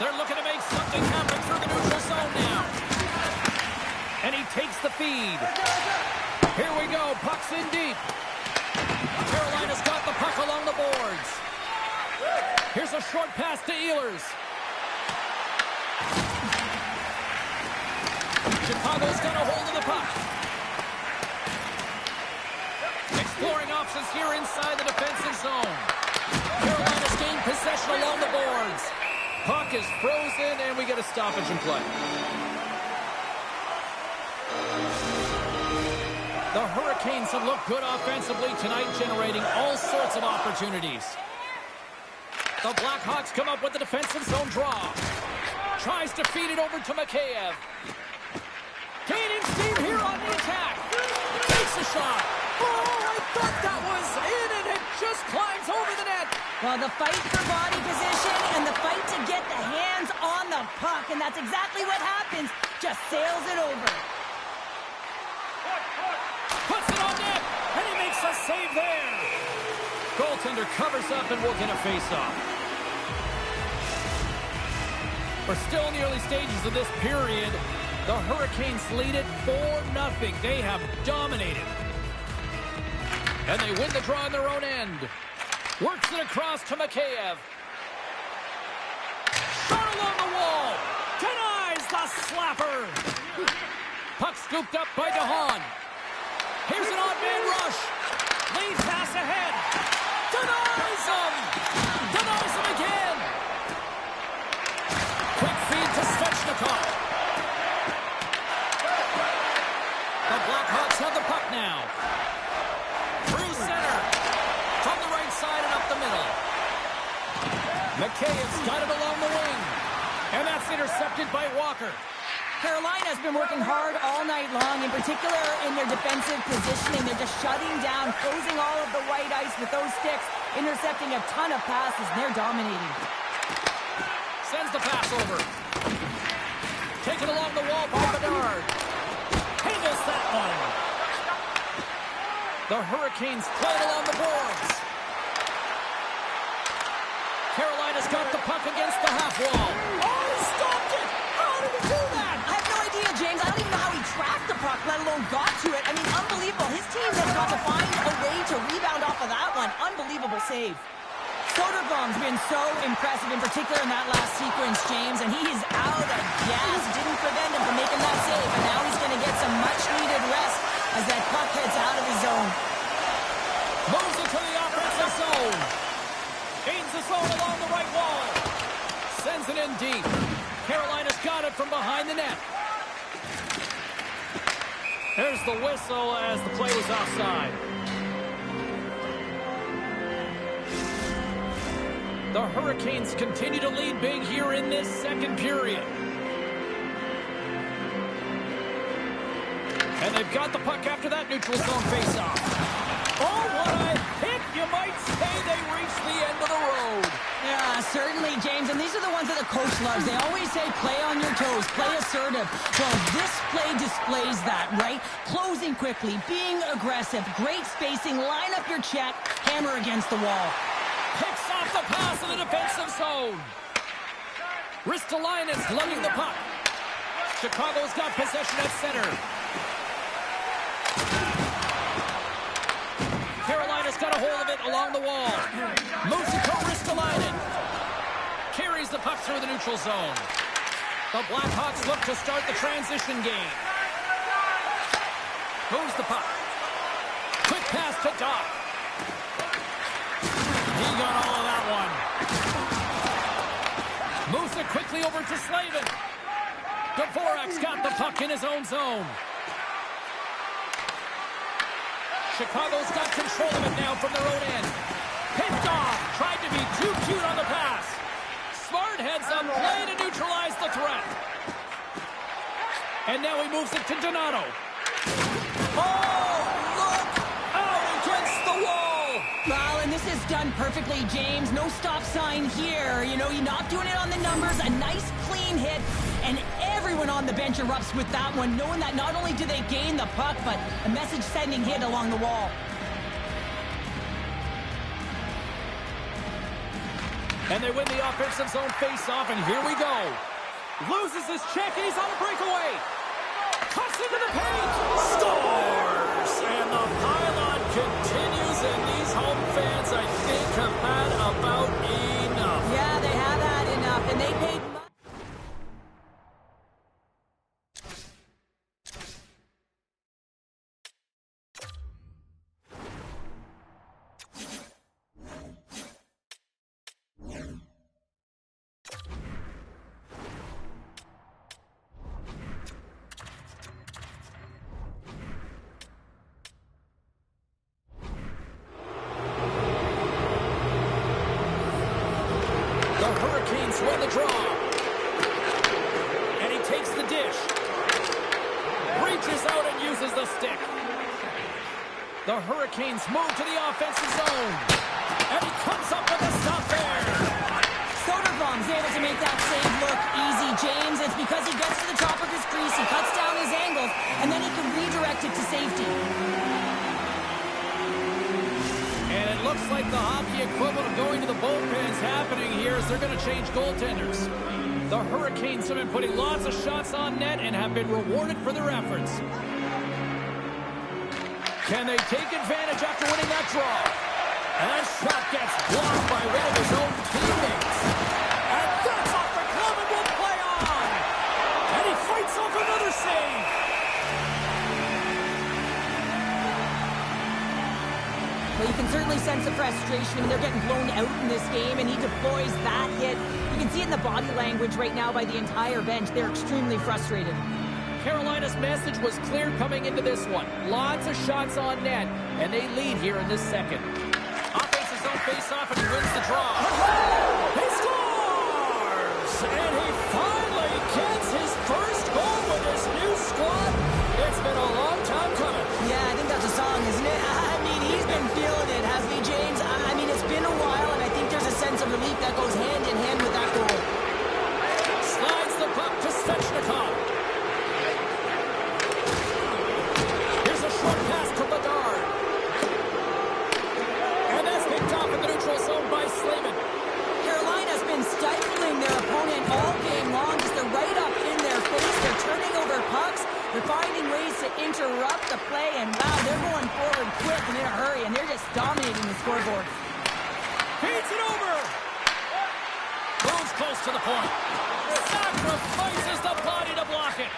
They're looking to make something happen through the neutral zone now. And he takes the feed. Here we go. Puck's in deep. Carolina's got the puck along the boards. Here's a short pass to Ehlers. Chicago's got a hold of the puck. Exploring options here inside the defensive zone. Carolina's gained possession along the boards. Puck is frozen, and we get a stoppage in play. The Hurricanes have looked good offensively tonight, generating all sorts of opportunities. The Blackhawks come up with the defensive zone draw. Tries to feed it over to Mikheyev. Gaining steam here on the attack. Takes a shot. Oh, I thought that was in, and it just climbs over the net. Well, the fight for body position and the fight to get the hands on the puck, and that's exactly what happens. Just sails it over. Puts it on net, and he makes a save there. Goaltender covers up and will get a face-off. We're still in the early stages of this period. The Hurricanes lead it 4-0. They have dominated. And they win the draw on their own end. Works it across to Mikheyev. Shot along the wall. Denies the slapper. Puck scooped up by DeHaan. Here's an odd man rush. Lead pass ahead. Denies him. Denies him again. Quick feed to Svechnikov. The Blackhawks have the puck now. Through center. From the right side and up the middle. Mikheyev's got it along the wing. And that's intercepted by Walker. Carolina has been working hard all night long, in particular in their defensive positioning. They're just shutting down, closing all of the white ice with those sticks, intercepting a ton of passes, and they're dominating. Sends the pass over. Taken along the wall by Bedard. Handles that one. The Hurricanes play it along the boards. Carolina's got the puck against the half wall. Oh, he stopped it! How did he do that? I have no idea, James. I don't even know how he tracked the puck, let alone got to it. I mean, unbelievable. His team has got to find a way to rebound off of that one. Unbelievable save. Soderblom's been so impressive, in particular in that last sequence, James, and he is out of gas. Didn't prevent him from making that save, and now he's going to get some much-needed rest as that puck heads out of his zone. Moves it to the offensive zone. Gains the zone along the right wall. Sends it in deep. Carolina's got it from behind the net. There's the whistle as the play was offside. The Hurricanes continue to lead big here in this second period. And they've got the puck after that neutral zone faceoff. Oh, what a hit! You might say they reached the end of the road. Yeah, certainly, James. And these are the ones that the coach loves. They always say, play on your toes, play assertive. Well, this play displays that, right? Closing quickly, being aggressive, great spacing, line up your check, hammer against the wall. Picks off the pass in the defensive zone. Ristolainen's lugging the puck. Chicago's got possession at center. Carolina's got a hold of it along the wall. Moves it to Ristolainen. Carries the puck through the neutral zone. The Blackhawks look to start the transition game. Moves the puck. Quick pass to Doc. He got all of that one. Moves it quickly over to Slavin. Dvorak's got the puck in his own zone. Chicago's got control of it now from their own end. Picked off. Tried to be too cute on the pass. Smart heads up play to neutralize the threat. And now he moves it to Donato. Oh, look! Out against the wall! Well, and this is done perfectly, James. No stop sign here. You know, you're not doing it on the numbers. A nice, clean hit. And everyone on the bench erupts with that one, knowing that not only do they gain the puck, but a message-sending hit along the wall. And they win the offensive zone face-off, and here we go. Loses his check, and he's on a breakaway. Cuts into the paint. Scores! And the pylon continues, and these home fans, I think, have had about enough. Yeah, they have had enough, and they paid much. Win the draw. And he takes the dish. Reaches out and uses the stick. The Hurricanes move to the offensive zone. And he comes up with a stop like the hockey equivalent of going to the bullpen is happening here as they're going to change goaltenders. The Hurricanes have been putting lots of shots on net and have been rewarded for their efforts. Can they take advantage after winning that draw? And that shot gets blocked by one of his own teammates. And that's off the glove and will play on. And he fights off another save. Well, you can certainly sense the frustration. I mean, they're getting blown out in this game, and he deploys that hit. You can see it in the body language right now by the entire bench. They're extremely frustrated. Carolina's message was clear coming into this one. Lots of shots on net, and they lead here in this second. Offense his own face-off, and he wins the draw. He scores! And he finally gets his first goal with his new squad. It's been a long time coming. Yeah, I think that's a song, isn't it? I mean, he's been feeling it, hasn't he, James? I mean, it's been a while, and I think there's a sense of relief that goes hand in hand with that goal. Slides the puck to Svechnikov. Here's a short pass to Bedard. And that's picked off in the neutral zone by Slavin. Carolina's been stifling their opponent all game long. Just they're right up in their face. They're turning over pucks. They're finding ways to interrupt the play, and wow, they're going forward quick and in a hurry, and they're just dominating the scoreboard. Feeds it over. Moves close to the point. Sacrifices the body to block it.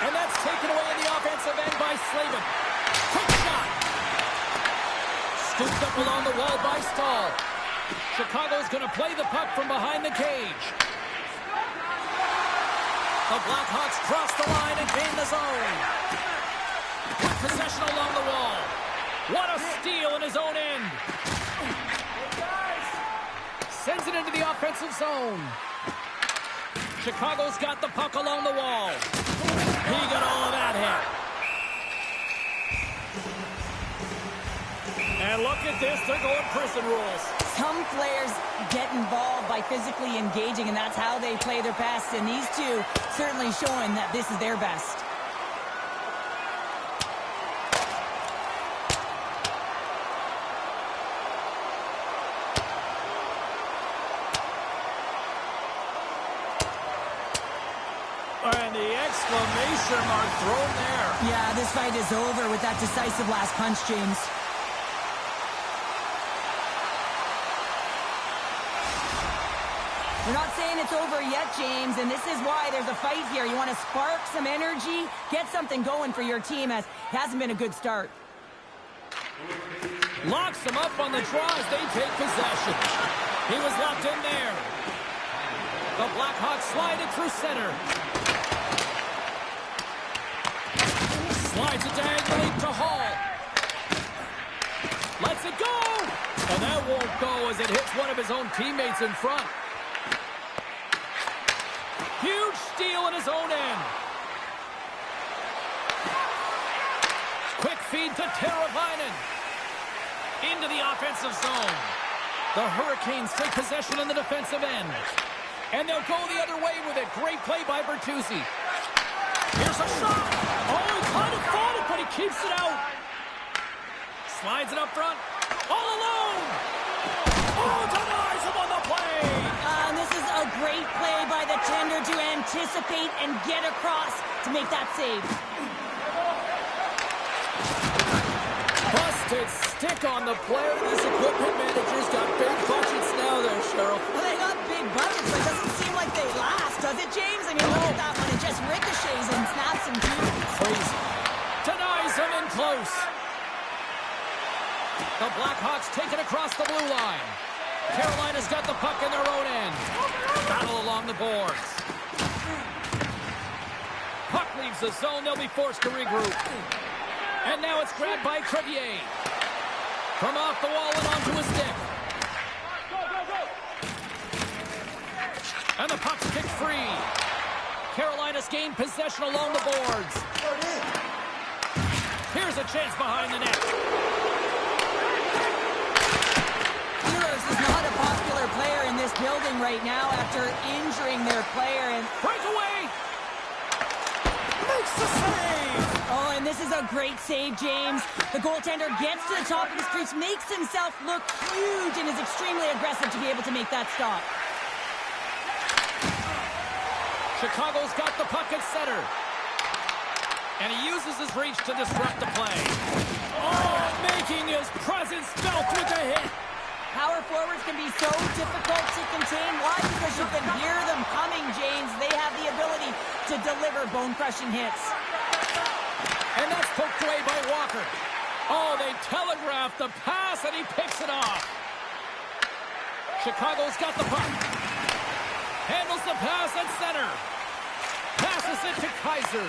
And that's taken away in the offensive end by Slavin. Quick shot. Scooped up along the wall by Stahl. Chicago's going to play the puck from behind the cage. The Blackhawks cross the line and gain the zone. Good possession along the wall. What a steal in his own end. Sends it into the offensive zone. Chicago's got the puck along the wall. He got all of that hit. And look at this, they're going prison rules. Some players get involved by physically engaging, and that's how they play their best. And these two certainly showing that this is their best. And the exclamation mark thrown there. Yeah, this fight is over with that decisive last punch, James. We're not saying it's over yet, James, and this is why there's a fight here. You want to spark some energy, get something going for your team, as it hasn't been a good start. Locks them up on the draw as they take possession. He was locked in there. The Blackhawks slide it through center. Slides it diagonally to Hall. Lets it go! And that won't go as it hits one of his own teammates in front. Huge steal in his own end. Quick feed to Teravainen. Into the offensive zone. The Hurricanes take possession in the defensive end. And they'll go the other way with it. Great play by Bertuzzi. Here's a shot. Oh, he kind of fought it, but he keeps it out. Slides it up front. All alone. Oh, denies him on the play. And this is a great play by the tender to anticipate and get across to make that save. Busted stick on the player. These equipment managers got big budgets now there, Cheryl. Well, they got big budgets, but it doesn't seem like they last, does it, James? I mean, look at that one. It just ricochets and snaps and shoots. Crazy. Denies him in close. The Blackhawks take it across the blue line. Carolina's got the puck in their own end. Battle along the boards. Puck leaves the zone. They'll be forced to regroup. And now it's grabbed by Crevier. From off the wall and onto his stick. And the puck's kicked free. Carolina's gained possession along the boards. Here's a chance behind the net. Is not a popular player in this building right now after injuring their player. And breakaway! Makes the save! Oh, and this is a great save, James. The goaltender gets to the top of the crease, makes himself look huge, and is extremely aggressive to be able to make that stop. Chicago's got the puck at center. And he uses his reach to disrupt the play. Oh, making his presence felt with a hit. Power forwards can be so difficult to contain. Why? Because you can hear them coming, James. They have the ability to deliver bone-crushing hits. And that's poked away by Walker. Oh, they telegraphed the pass, and he picks it off. Chicago's got the puck. Handles the pass at center. Passes it to Kaiser.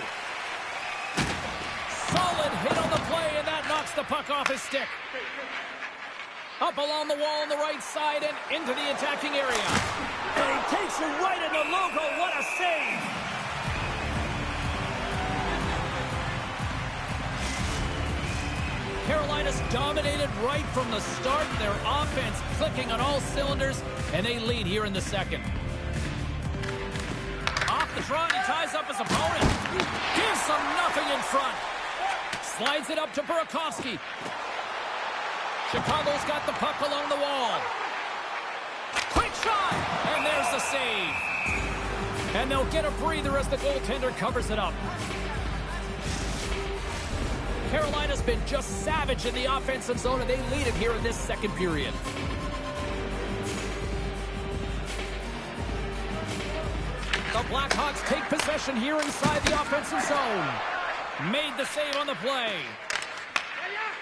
Solid hit on the play, and that knocks the puck off his stick. Up along the wall on the right side and into the attacking area. And he takes it right in the logo. What a save! Carolina's dominated right from the start. Their offense clicking on all cylinders, and they lead here in the second. Off the draw, he ties up his opponent. Gives them nothing in front. Slides it up to Burakovsky. Chicago's got the puck along the wall. Quick shot! And there's the save. And they'll get a breather as the goaltender covers it up. Carolina's been just savage in the offensive zone, and they lead it here in this second period. The Blackhawks take possession here inside the offensive zone. Made the save on the play.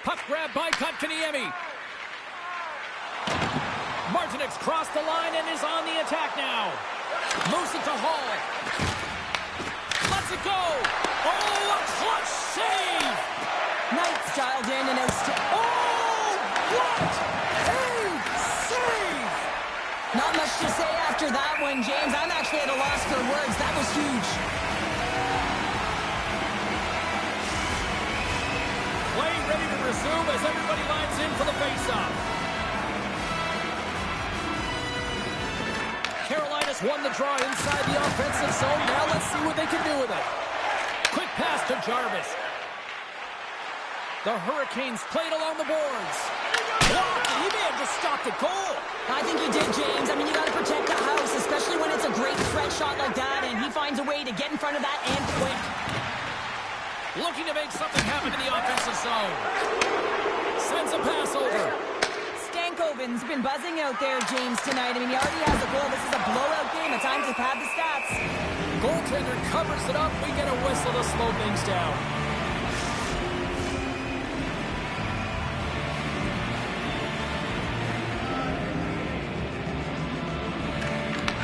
Puck grab by Kotkaniemi. Martinez crossed the line and is on the attack now. Moves it to Hall. Lets it go. Oh, a clutch save. Knight's dialed in and out. Oh, what a save. Not much to say after that one, James. I'm actually at a loss for words. That was huge. Play ready to resume as everybody lines in for the faceoff. Carolina's won the draw inside the offensive zone. Now let's see what they can do with it. Quick pass to Jarvis. The Hurricanes played along the boards. Blocked. He may have just stopped a goal. I think he did, James. I mean, you got to protect the house, especially when it's a great threat shot like that, and he finds a way to get in front of that and quick. Looking to make something happen in the offensive zone. Sends a pass over. Stankoven's been buzzing out there, James, tonight. I mean, he already has a goal. This is a blowout game. At times, he's had the stats. Goaltender covers it up. We get a whistle to slow things down.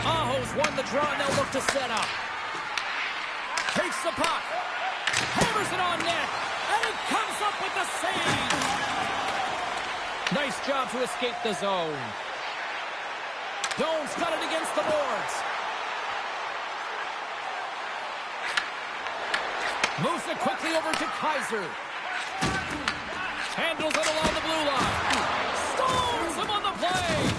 Aho's won the draw, and they'll look to set up. Takes the puck. Hammers it on net, and he comes up with the save. Nice job to escape the zone. Doan's got it against the boards. Moves it quickly over to Kaiser. Handles it along the blue line. Stones him on the play.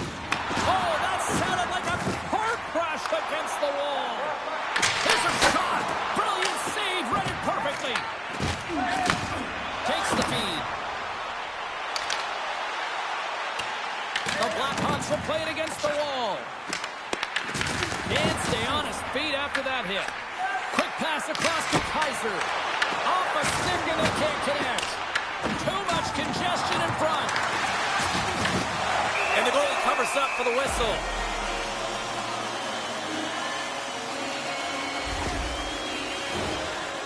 Oh, that sounded like a car crash against the wall. Here's a shot. Brilliant save, read it perfectly. Takes the feed. The Blackhawks will play it against the wall. Can't stay on his feet after that hit. Quick pass across to Kaiser. Off a stick and they can't connect. Too much congestion in front. And the goalie covers up for the whistle.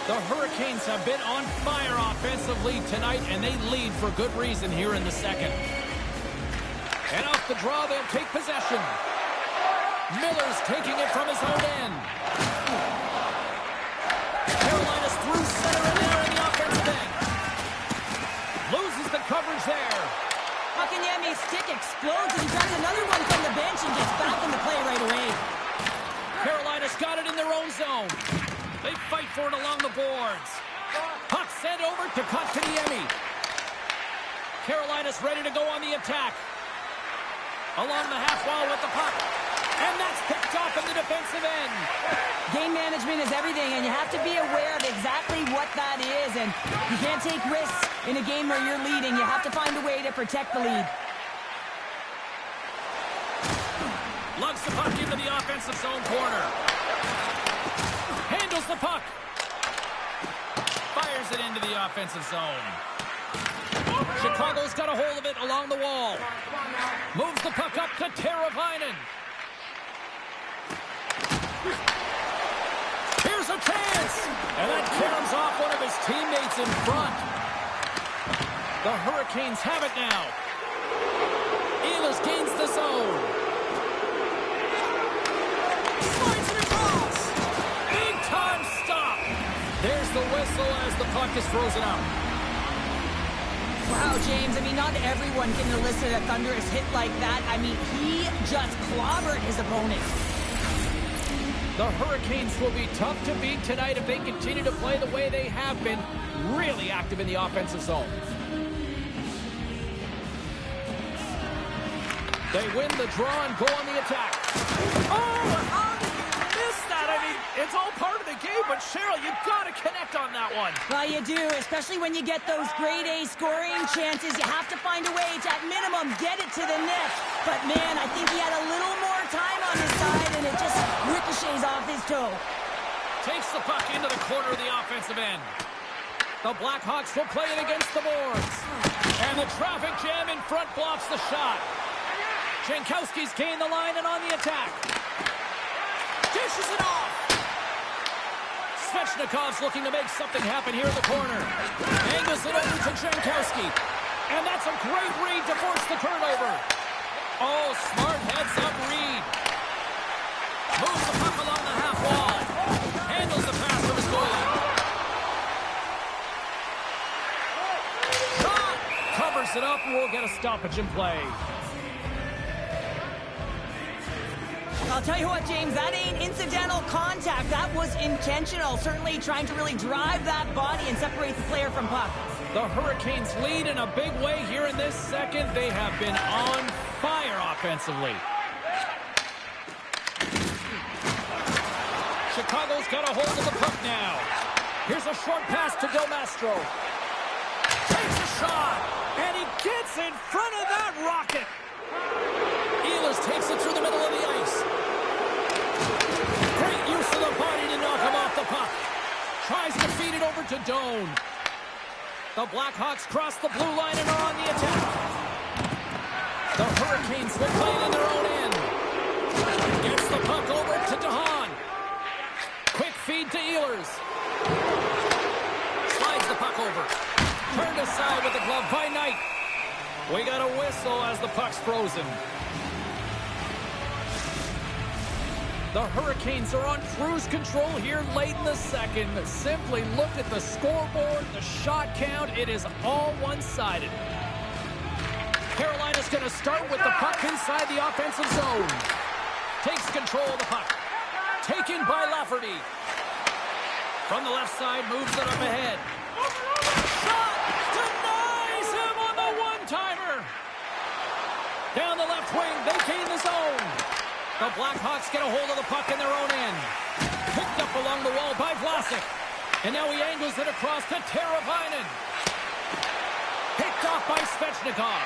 The Hurricanes have been on fire offensively tonight, and they lead for good reason here in the second. And off the draw, they'll take possession. Miller's taking it from his own end. Carolina's through center and there in the offensive end. Loses the coverage there. Kotkaniemi's stick explodes, and he grabs another one from the bench and gets back in the play right away. Carolina's got it in their own zone. They fight for it along the boards. Puck sent over to Kotkaniemi. Carolina's ready to go on the attack. Along the half wall with the puck. And that's picked off in the defensive end. Game management is everything, and you have to be aware of exactly what that is. And you can't take risks in a game where you're leading. You have to find a way to protect the lead. Lugs the puck into the offensive zone corner. Handles the puck. Fires it into the offensive zone. Chicago's got a hold of it along the wall. Moves the puck up to Teravainen. Here's a chance! And that caroms off one of his teammates in front. The Hurricanes have it now. Ehlers gains the zone. Slides it across. Big time stop. There's the whistle as the puck is frozen up. Wow, James, I mean, not everyone can elicit a thunderous hit like that. I mean, he just clobbered his opponent. The Hurricanes will be tough to beat tonight if they continue to play the way they have been, really active in the offensive zone. They win the draw and go on the attack. Oh, how did you miss that? I mean, it's all part of the game, but Cheryl, you've got to connect on that one. Well, you do, especially when you get those grade A scoring chances. You have to find a way to, at minimum, get it to the net. But, man, I think he had a little more time on his side, and it just ricochets off his toe. Takes the puck into the corner of the offensive end. The Blackhawks will play it against the boards. And the traffic jam in front blocks the shot. Jankowski's gained the line and on the attack. Dishes it off. Svechnikov's looking to make something happen here in the corner. Angles it over to Jankowski. And that's a great read to force the turnover. Oh, smart heads-up read. Moves the puck along the half wall. Handles the pass from his goalie. Shot! Covers it up and we'll get a stoppage in play. I'll tell you what, James, that ain't incidental contact. That was intentional. Certainly trying to really drive that body and separate the player from puck. The Hurricanes lead in a big way here in this second. They have been on fire offensively. Chicago's got a hold of the puck now. Here's a short pass to Del Mastro. Takes a shot, and he gets in front of that rocket. Ehlers takes it through the middle of the ice. Great use of the body to knock him off the puck. Tries to feed it over to Doan. The Blackhawks cross the blue line and are on the attack. The Hurricanes will play it in their own end. Gets the puck over to DeHaan. Quick feed to Ehlers. Slides the puck over. Turned aside with the glove by Knight. We got a whistle as the puck's frozen. The Hurricanes are on cruise control here late in the second. Simply look at the scoreboard, the shot count. It is all one-sided. Carolina's going to start with the puck inside the offensive zone. Takes control of the puck. Taken by Lafferty. From the left side, moves it up ahead. Shot! Denies him on the one-timer! Down the left wing, they gain the zone. The Blackhawks get a hold of the puck in their own end. Picked up along the wall by Vlasic. And now he angles it across to Teravainen. Picked off by Svechnikov.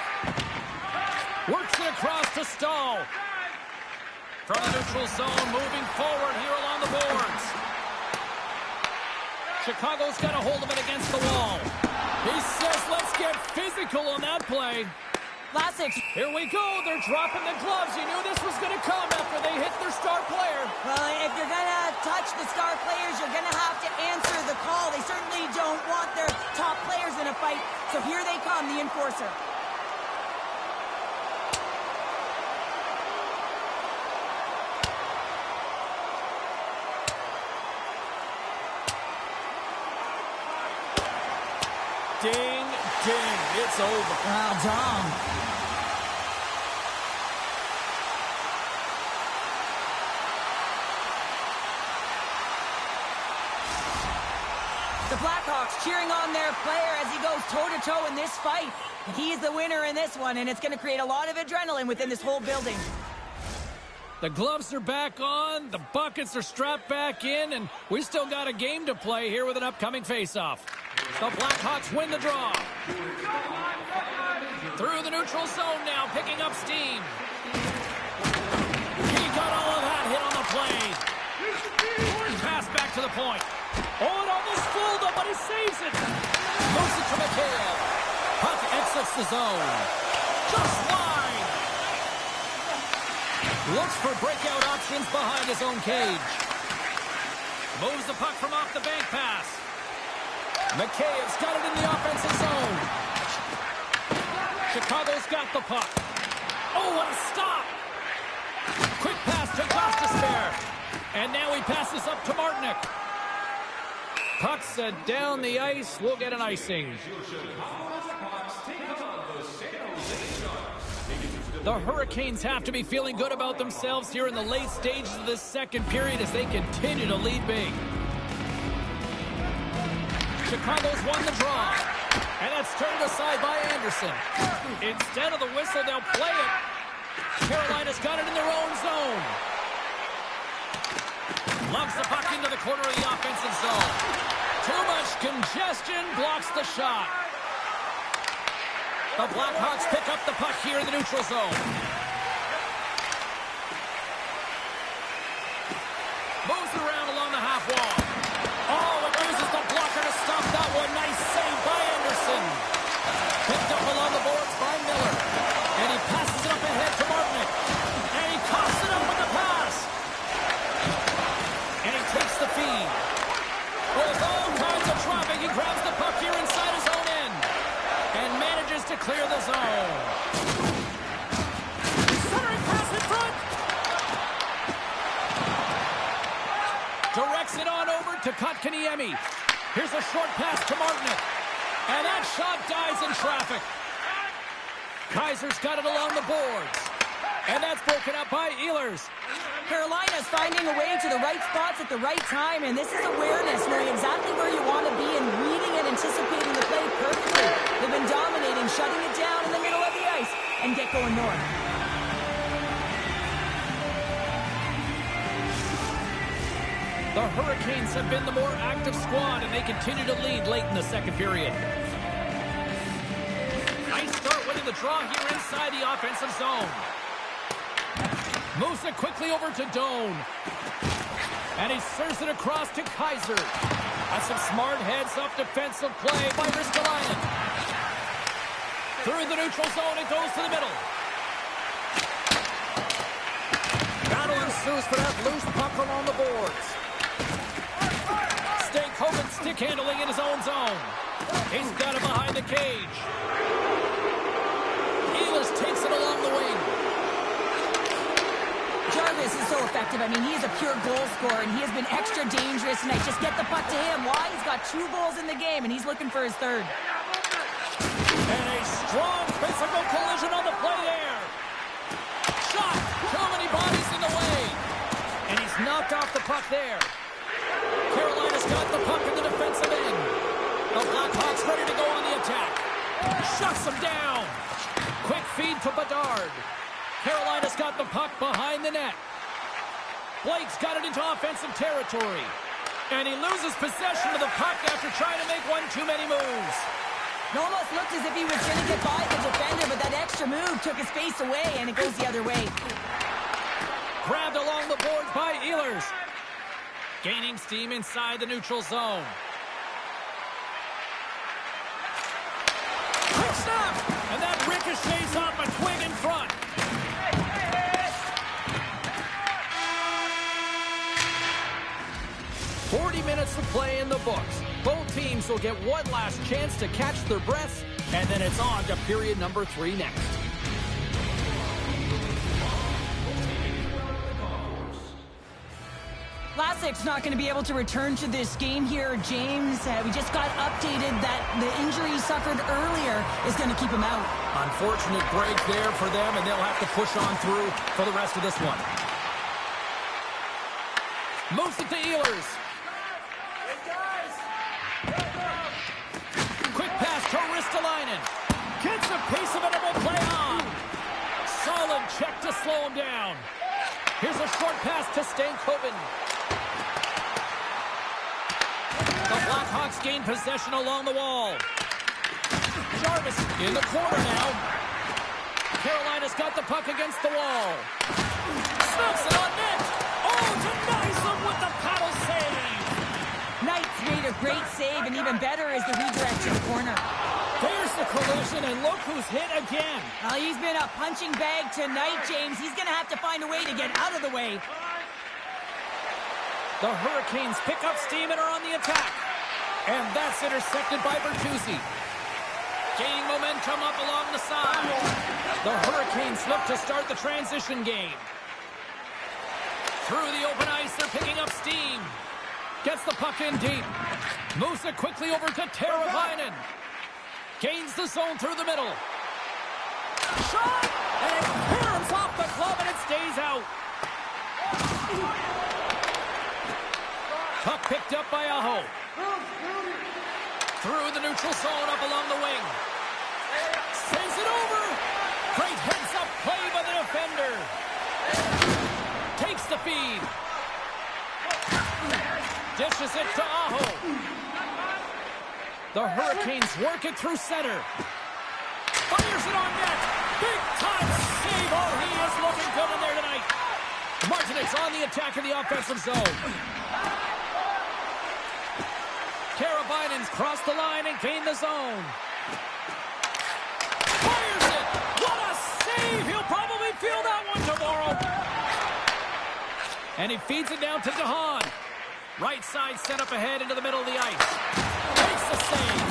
Works it across to Stahl. From the neutral zone, moving forward here along the boards. Chicago's got a hold of it against the wall. He says, let's get physical on that play. Vlasic. Here we go. They're dropping the gloves. You knew this was going to come after they hit their star player. Well, if you're going to touch the star players, you're going to have to answer the call. They certainly don't want their top players in a fight. So here they come, the enforcer. Ding, ding. It's over. Wow, Dom. The Blackhawks cheering on their player as he goes toe-to-toe in this fight. He's the winner in this one, and it's going to create a lot of adrenaline within this whole building. The gloves are back on, the buckets are strapped back in, and we still got a game to play here with an upcoming faceoff. The Blackhawks win the draw. Through the neutral zone now, picking up steam. He got all of that hit on the play. Pass back to the point. Oh, it almost fooled him, but he saves it. Moves it to Mikheyev. Puck exits the zone. Just wide. Looks for breakout options behind his own cage. Moves the puck from off the bank pass. Mikheyev's got it in the offensive zone. Chicago's got the puck. Oh, what a stop. Quick pass to Gostisbehere. And now he passes up to Martinic. Puck's down the ice. We'll get an icing. The Hurricanes have to be feeling good about themselves here in the late stages of this second period as they continue to lead big. Chicago's won the draw. And that's turned aside by Anderson. Instead of the whistle, they'll play it. Carolina's got it in their own zone. Loves the puck into the corner of the offensive zone. Too much congestion, blocks the shot. The Blackhawks pick up the puck here in the neutral zone. Moves around along the half wall. Oh, it uses the blocker to stop that one. Nice save by Anderson. Picked up along the boards by Miller. And he passes it up ahead to Martinic. And he coughs it up with the pass. And he takes the feed. With all kinds of traffic, he grabs the puck here inside his own end. And manages to clear the zone. Centering pass in front. Directs it on over to Kotkaniemi. Here's a short pass to Martinic. And that shot dies in traffic. Kaiser's got it along the boards. And that's broken up by Ehlers. Carolina's finding a way to the right spots at the right time, and this is awareness, knowing exactly where you want to be and reading and anticipating the play perfectly. They've been dominating, shutting it down in the middle of the ice, and get going north. The Hurricanes have been the more active squad, and they continue to lead late in the second period. Nice start winning the draw here inside the offensive zone. Moves it quickly over to Doan. And he serves it across to Kaiser. That's some smart heads-up defensive play by Ristolainen. Through the neutral zone, it goes to the middle. Battle ensues for that loose puck along the boards. Stankoven stick handling in his own zone. He's got it behind the cage. Ehlers takes it along the wing. Jarvis is so effective. I mean, he is a pure goal scorer, and he has been extra dangerous tonight. Just get the puck to him. Why? He's got 2 goals in the game, and he's looking for his third. And a strong physical collision on the play there. Shot. Too many bodies in the way. And he's knocked off the puck there. Carolina's got the puck in the defensive end. The Blackhawks ready to go on the attack. Shuts him down. Quick feed to Bedard. Carolina's got the puck behind the net. Blake's got it into offensive territory. And he loses possession of the puck after trying to make one too many moves. It almost looked as if he was going to get by the defender, but that extra move took his face away, and it goes the other way. Grabbed along the boards by Ehlers. Gaining steam inside the neutral zone. Quick snap! And that ricochets off a twig in front. Minutes to play in the books. Both teams will get one last chance to catch their breaths, and then it's on to period number 3 next. Vlasic's not going to be able to return to this game here, James. We just got updated that the injury he suffered earlier is going to keep him out. Unfortunate break there for them, and they'll have to push on through for the rest of this one. Moves it to Ehlers. Quick pass to Ristolainen. Gets a piece of it and will play on. Solid check to slow him down. Here's a short pass to Stankoven. The Blackhawks gain possession along the wall. Jarvis in the corner now. Carolina's got the puck against the wall. Snaps it on net. Oh, denies them with the paddle save. Knight's made a great save, and even better is the redirect to the corner. There's the collision, and look who's hit again. Well, he's been a punching bag tonight, James. He's going to have to find a way to get out of the way. The Hurricanes pick up steam and are on the attack. And that's intercepted by Bertuzzi. Gaining momentum up along the side. The Hurricanes look to start the transition game. Through the open ice, they're picking up steam. Gets the puck in deep. Moves it quickly over to Teravainen. Gains the zone through the middle. Shot! And it caroms off the glove and it stays out. Puck picked up by Aho. Through the neutral zone up along the wing. Sends it over. Great heads-up play by the defender. Takes the feed. Dishes it to Aho. The Hurricanes work it through center. Fires it on net. Big time save. Oh, he is looking good in there tonight. Martinez on the attack in the offensive zone. Karabainen's crossed the line and gained the zone. Fires it. What a save. He'll probably feel that one tomorrow. And he feeds it down to DeHaan. Right side set up ahead into the middle of the ice. Makes the save.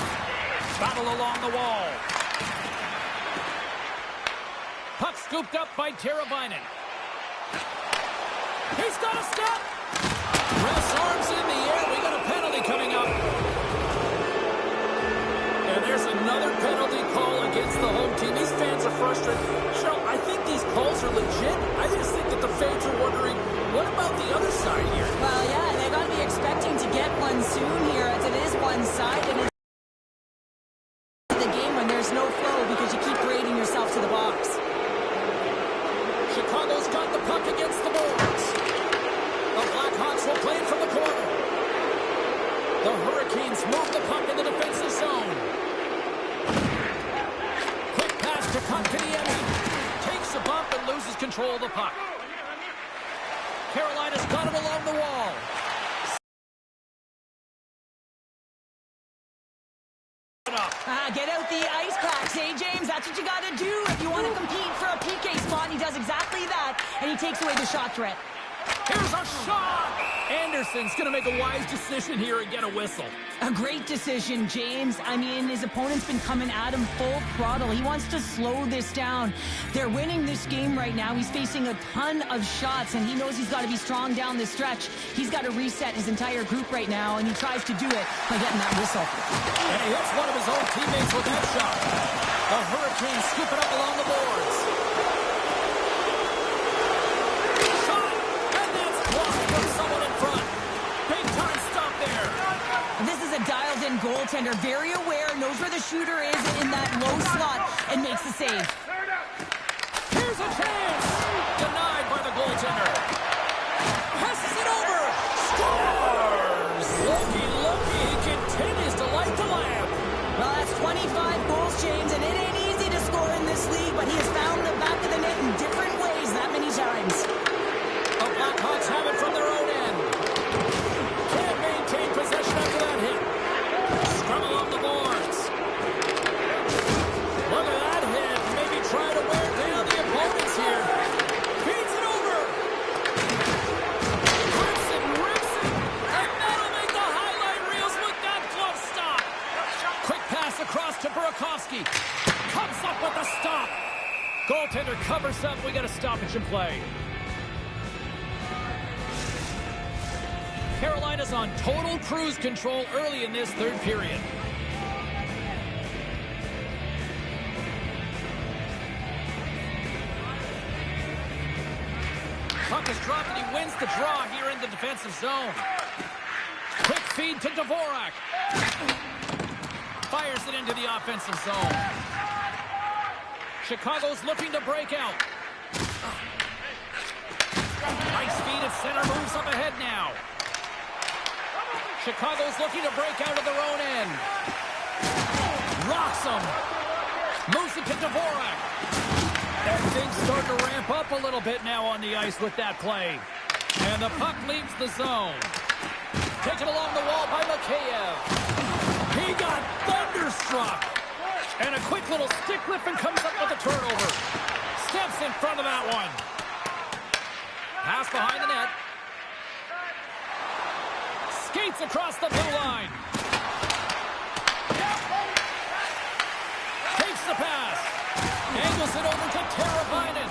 Battle along the wall. Puck scooped up by Teravainen. He's got a step. Ref's arms in the air. We got a penalty coming up. And there's another penalty call against the home team. These fans are frustrated. Cheryl, I think these calls are legit. I just think that the fans are wondering, what about the other side here? Well, yeah, they got to be expecting to get one soon here, as it is one-sided. It's the game when there's no flow because you keep grading yourself to the box. Chicago's got the puck against the boards. The Blackhawks will play it from the corner. The Hurricanes move the puck in the defensive zone. Quick pass to Kotkaniemi. Takes a bump and loses control of the puck. Carolina's got it along the wall. Get out the ice packs, eh, James? That's what you got to do if you want to compete for a PK spot. And he does exactly that, and he takes away the shot threat. Here's a shot! Anderson's going to make a wise decision here and get a whistle. A great decision, James. I mean, his opponent's been coming at him full throttle. He wants to slow this down. They're winning this game right now. He's facing a ton of shots, and he knows he's got to be strong down this stretch. He's got to reset his entire group right now, and he tries to do it by getting that whistle. And he hits one of his own teammates with that shot. The Hurricanes scoop it up along the boards. This is a dialed-in goaltender, very aware, knows where the shooter is in that low slot, and makes the save. Here's a chance! Denied by the goaltender. Passes it over! Scores! Loki, he continues to light the lamp. Well, that's 25 goals, James, and it ain't easy to score in this league, but he has found the back of the net in different ways that many times. The Blackhawks have it from their own end. Can't maintain possession after that hit. Scrum along the boards. Look at that hit. Maybe try to wear down the opponents here. Feeds it over. Rips it. And that'll make the highlight reels with that glove stop. Quick pass across to Burakovsky. Comes up with the stop. Goaltender covers up. We got a stoppage in play. Carolina's on total cruise control early in this third period. Puck is dropped and he wins the draw here in the defensive zone. Quick feed to Dvorak. Fires it into the offensive zone. Chicago's looking to break out. Center moves up ahead now. Chicago's looking to break out of their own end. Rocks him. Moves it to Dvorak. And things start to ramp up a little bit now on the ice with that play. And the puck leaves the zone. Taken along the wall by Mikheyev. He got thunderstruck. And a quick little stick lift and comes up with a turnover. Steps in front of that one. Pass behind the net. Skates across the blue line. Takes the pass. Angles it over to Teravainen.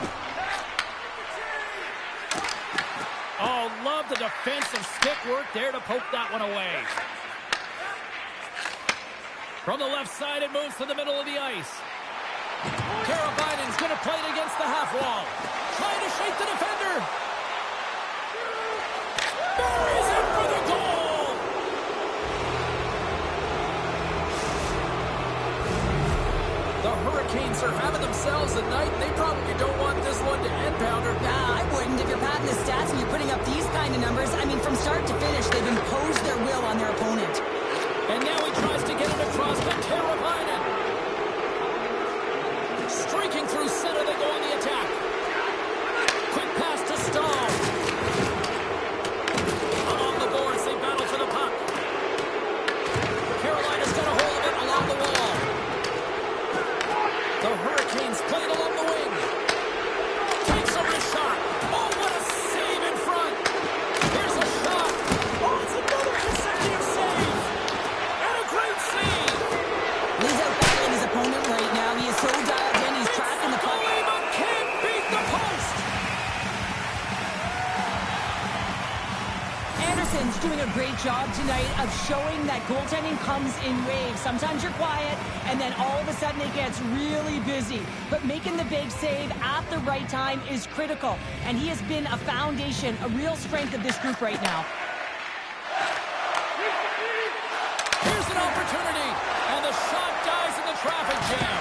Oh, love the defensive stick work there to poke that one away. From the left side, it moves to the middle of the ice. Teravainen's going to play it against the half wall. Trying to shake the defender. Buries it for the goal. The Hurricanes are having themselves a night. They probably don't want this one to end, Pounder. Nah, I wouldn't. If you're padding the stats and you're putting up these kind of numbers, I mean, from start to finish, they've imposed their will on their opponent. And now he tries to get it across to Teravainen. Streaking through center, they go on the attack. Quick pass to Stahl. Along the boards, they battle for the puck. Carolina's got a hold of it along the wall. The Hurricanes play it along the wing. Takes a wrist shot. Oh, what a save in front. Here's a shot. Oh, it's another consecutive save. And a great save. He's out battling his opponent right now. He is so dialed in. He's tracking the puck. But can't beat the post. Anderson's doing a great job tonight of showing that goaltending comes in waves. Sometimes you're quiet, and then all of a sudden it gets really busy. But making the big save at the right time is critical. And he has been a foundation, a real strength of this group right now. Here's an opportunity, and the shot dies in the traffic jam.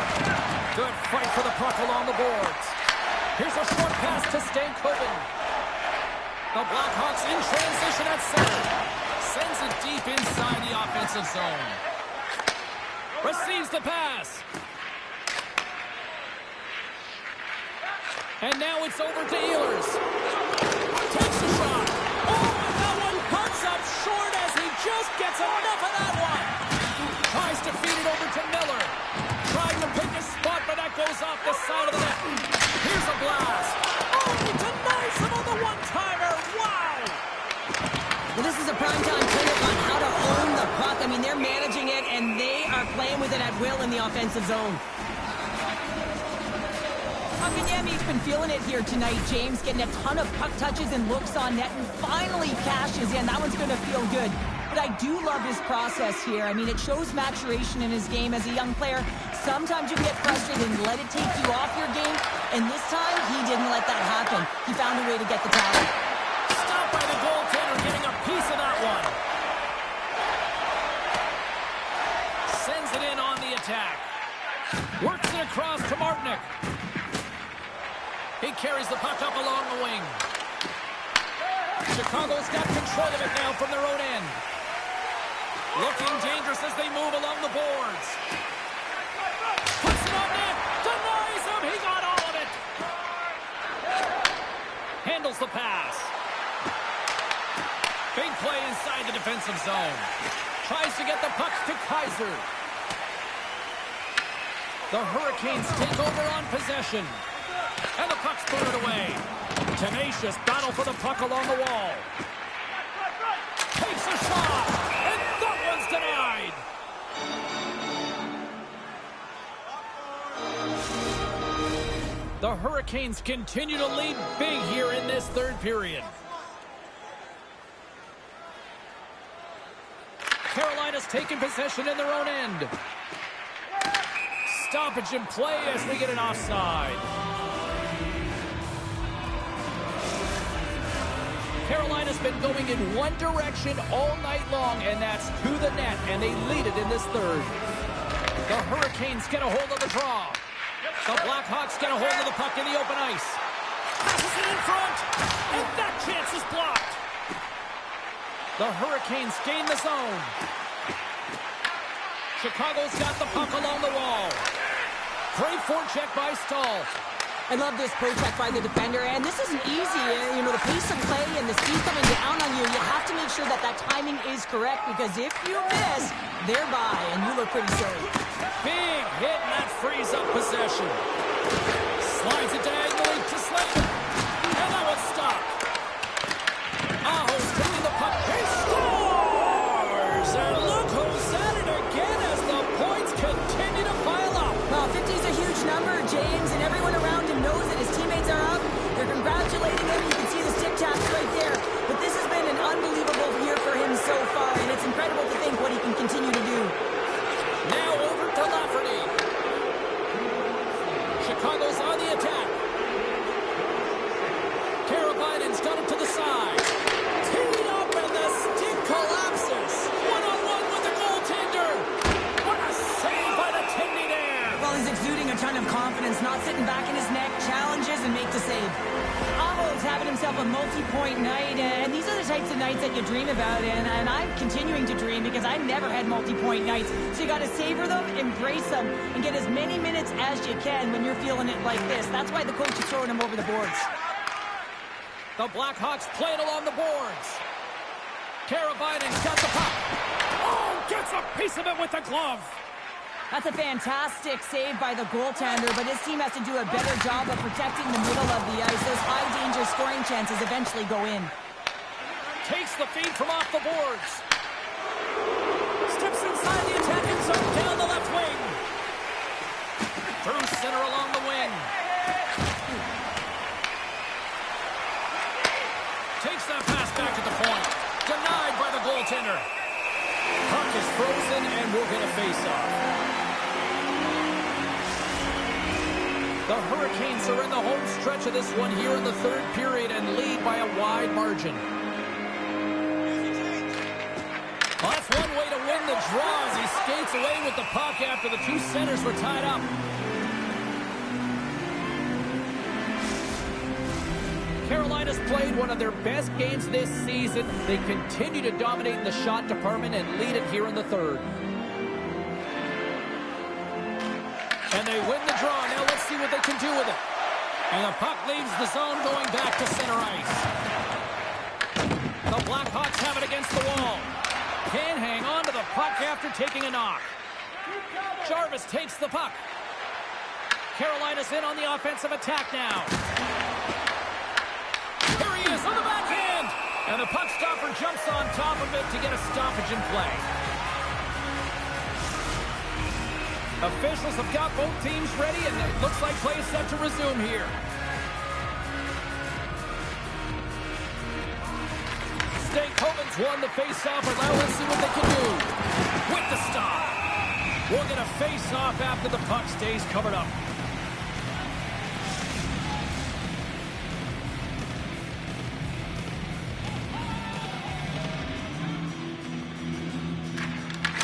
Good fight for the puck along the boards. Here's a short pass to Stankoven. The Blackhawks in transition at center. Sends it deep inside the offensive zone. Receives the pass. And now it's over to Ehlers. Takes the shot. Oh, and that one comes up short as he just gets enough of that one. Tries to feed it over to Miller. Trying to pick a spot, but that goes off the side of the net. Here's a blast. Oh, he denies him on the one-timer. Wow. Well, this is a primetime clinic on how to own the puck. I mean, they're managing it, and they are playing with it at will in the offensive zone. Kotkaniemi's been feeling it here tonight, James, getting a ton of puck touches and looks on net, and finally cashes in. That one's going to feel good. But I do love his process here. I mean, it shows maturation in his game as a young player. Sometimes you can get frustrated and let it take you off your game, and this time, he didn't let that happen. He found a way to get the tally. Stopped by the goaltender, getting a piece of that one. Sends it in on the attack. Works it across to Martinic. He carries the puck up along the wing. Chicago's got control of it now from their own end. Looking dangerous as they move along the boards. Puts it on net. Denies him. He got all of it. Handles the pass. Big play inside the defensive zone. Tries to get the puck to Kaiser. The Hurricanes take over on possession. And the puck's booted away. Tenacious battle for the puck along the wall. Takes a shot. And that one's denied. The Hurricanes continue to lead big here in this third period. Carolina's taking possession in their own end. Stoppage in play as we get an offside. Carolina's been going in one direction all night long, and that's to the net, and they lead it in this third. The Hurricanes get a hold of the draw. The Blackhawks get a hold of the puck in the open ice. Passes it in front, and that chance is blocked. The Hurricanes gain the zone. Chicago's got the puck along the wall. Great forecheck by Stahl. I love this poke-check by the defender, and this isn't easy. You know, the pace of play and the speed coming down on you, you have to make sure that that timing is correct, because if you miss, they're by, and you look pretty silly. Big hit, and that frees up possession. Slides it diagonally to Slater. And that one's stopped. Aho's taking the puck. He scores! And look who's at it again as the points continue to pile up. Well, 50 is a huge number, James, and everyone around him knows that his teammates are up. They're congratulating him. You can see the stick taps right there. But this has been an unbelievable year for him so far, and it's incredible to think what he can continue to do. Now over to Lafferty. Chicago's on the attack. Karabainen's got him to the side. Teed up and the stick collapses. One-on-one with the goaltender. What a save by the Tindy there. Well, he's exuding a ton of confidence, not sitting back in his neck, challenges and make the save. Aho's having himself a multi-point night, and these are the types of nights that you dream about, and I'm continuing to dream because I never had multi-point nights. So you got to savor them, embrace them, and get as many minutes as you can when you're feeling it like this. That's why the coach is throwing him over the boards. The Blackhawks play it along the boards. Karabainen's got the puck. Oh, gets a piece of it with the glove. That's a fantastic save by the goaltender, but his team has to do a better job of protecting the middle of the ice. Those high-danger scoring chances eventually go in. Takes the feed from off the boards. Steps inside the attacking zone, down the left wing. Through center along the wing. Takes that pass back to the point. Denied by the goaltender. Puck is frozen, and we'll get a face-off. The Hurricanes are in the home stretch of this one here in the third period and lead by a wide margin. Well, that's one way to win the draw as he skates away with the puck after the two centers were tied up. Carolina's played one of their best games this season. They continue to dominate in the shot department and lead it here in the third. And they win the draw. Now let's see what they can do with it. And the puck leaves the zone going back to center ice. The Blackhawks have it against the wall. Can't hang on to the puck after taking a knock. Jarvis takes the puck. Carolina's in on the offensive attack now. Here he is on the backhand. And the puck stopper jumps on top of it to get a stoppage in play. Officials have got both teams ready, and it looks like play is set to resume here. Stankoven's won the face-off, and now let's see what they can do. With the stop. We'll get a face-off after the puck stays covered up.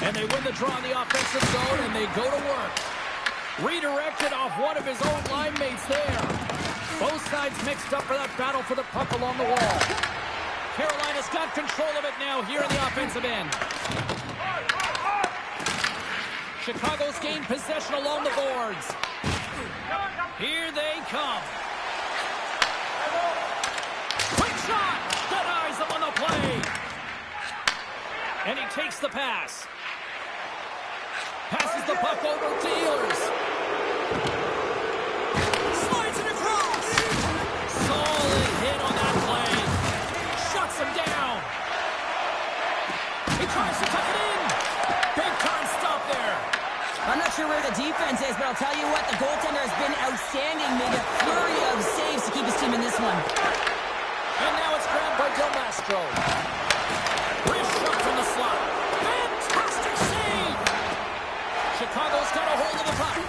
And they win the draw in the offensive zone, and they go to work. Redirected off one of his own line mates there. Both sides mixed up for that battle for the puck along the wall. Carolina's got control of it now here in the offensive end. Chicago's gained possession along the boards. Here they come. Quick shot! Denies them on the play. And he takes the pass. Passes the puck over to Ehlers. Slides it across. Solid hit on that play. Shuts him down. He tries to tuck it in. Big time stop there. I'm not sure where the defense is, but I'll tell you what, the goaltender has been outstanding. Made a flurry of saves to keep his team in this one. And now it's grabbed by Del Mastro. Wrist shot from the slot. Fantastic save. Chicago's got a hold of the puck.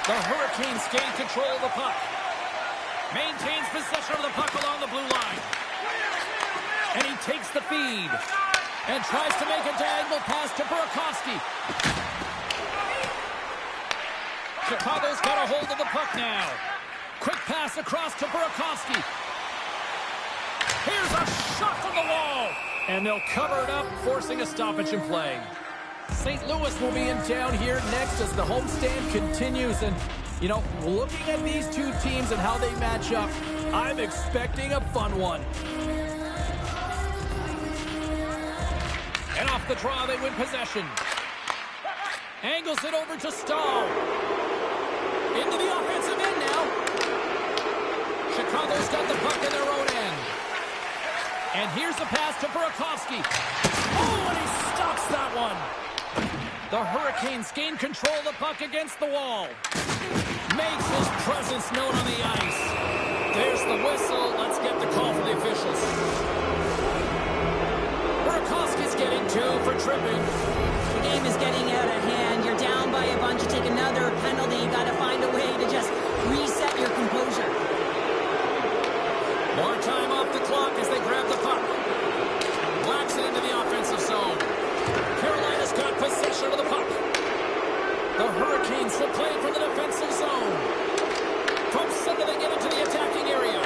The Hurricanes gain control of the puck. Maintains possession of the puck along the blue line. And he takes the feed. And tries to make a diagonal pass to Burakovsky. Chicago's got a hold of the puck now. Quick pass across to Burakovsky. Here's a shot from the wall. And they'll cover it up, forcing a stoppage in play. St. Louis will be in town here next as the homestand continues. And, you know, looking at these two teams and how they match up, I'm expecting a fun one. And off the draw, they win possession. Angles it over to Stahl. Into the offensive end now. Chicago's got the puck in their own end. And here's the pass to Burakovsky. Oh, and he stops that one. The Hurricanes gain control of the puck against the wall. Makes his presence known on the ice. There's the whistle. Let's get the call from the officials. Burakovsky's getting 2 for tripping. The game is getting out of hand. You're down by a bunch. You take another penalty. You got to find a way to just reset your composure. More time off the clock as they grab the puck. Blacks it into the offensive zone. Carolina's got possession of the puck. The Hurricanes will play it from the defensive zone. From center they get into the attacking area.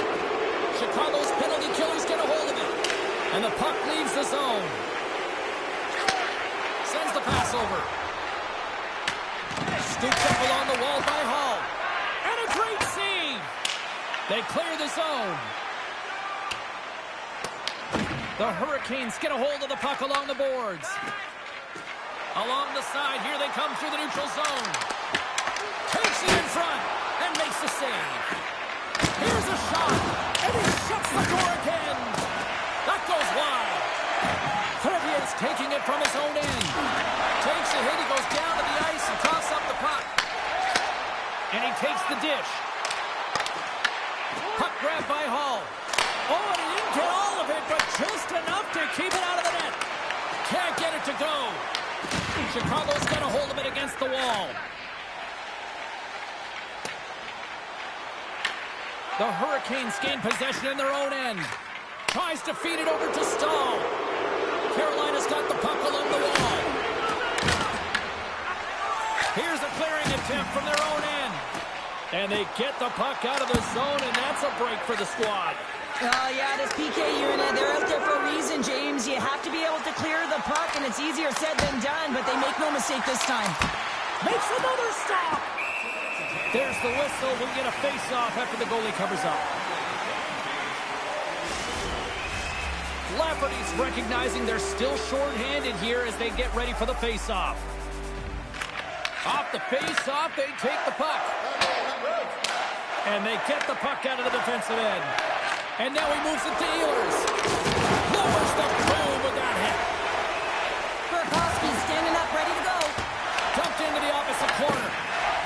Chicago's penalty killers get a hold of it. And the puck leaves the zone. Sends the pass over. Scooped up along the wall by Hall. And a great save. They clear the zone. The Hurricanes get a hold of the puck along the boards. Along the side, here they come through the neutral zone. Takes it in front and makes the save. Here's a shot, and he shuts the door again. That goes wide. Krevier's taking it from his own end. Takes a hit, he goes down to the ice and tosses up the puck. And he takes the dish. Puck grabbed by Hall. Oh, and he didn't get all of it, but just enough to keep it out of the net. Can't get it to go. Chicago's got a hold of it against the wall. The Hurricanes gain possession in their own end. Tries to feed it over to Stahl. Carolina's got the puck along the wall. Here's a clearing attempt from their own end. And they get the puck out of the zone, and that's a break for the squad. Oh, yeah, this PK unit, they're out there for a reason, James. You have to be able to clear the puck, and it's easier said than done, but they make no mistake this time. Makes another stop. There's the whistle. We get a face-off after the goalie covers up. Lafferty's recognizing they're still short-handed here as they get ready for the face-off. Off the face-off, they take the puck. And they get the puck out of the defensive end. And now he moves it to Ehlers. Lowers the boom with that hit. Burakovsky's standing up, ready to go. Dumped into the opposite corner.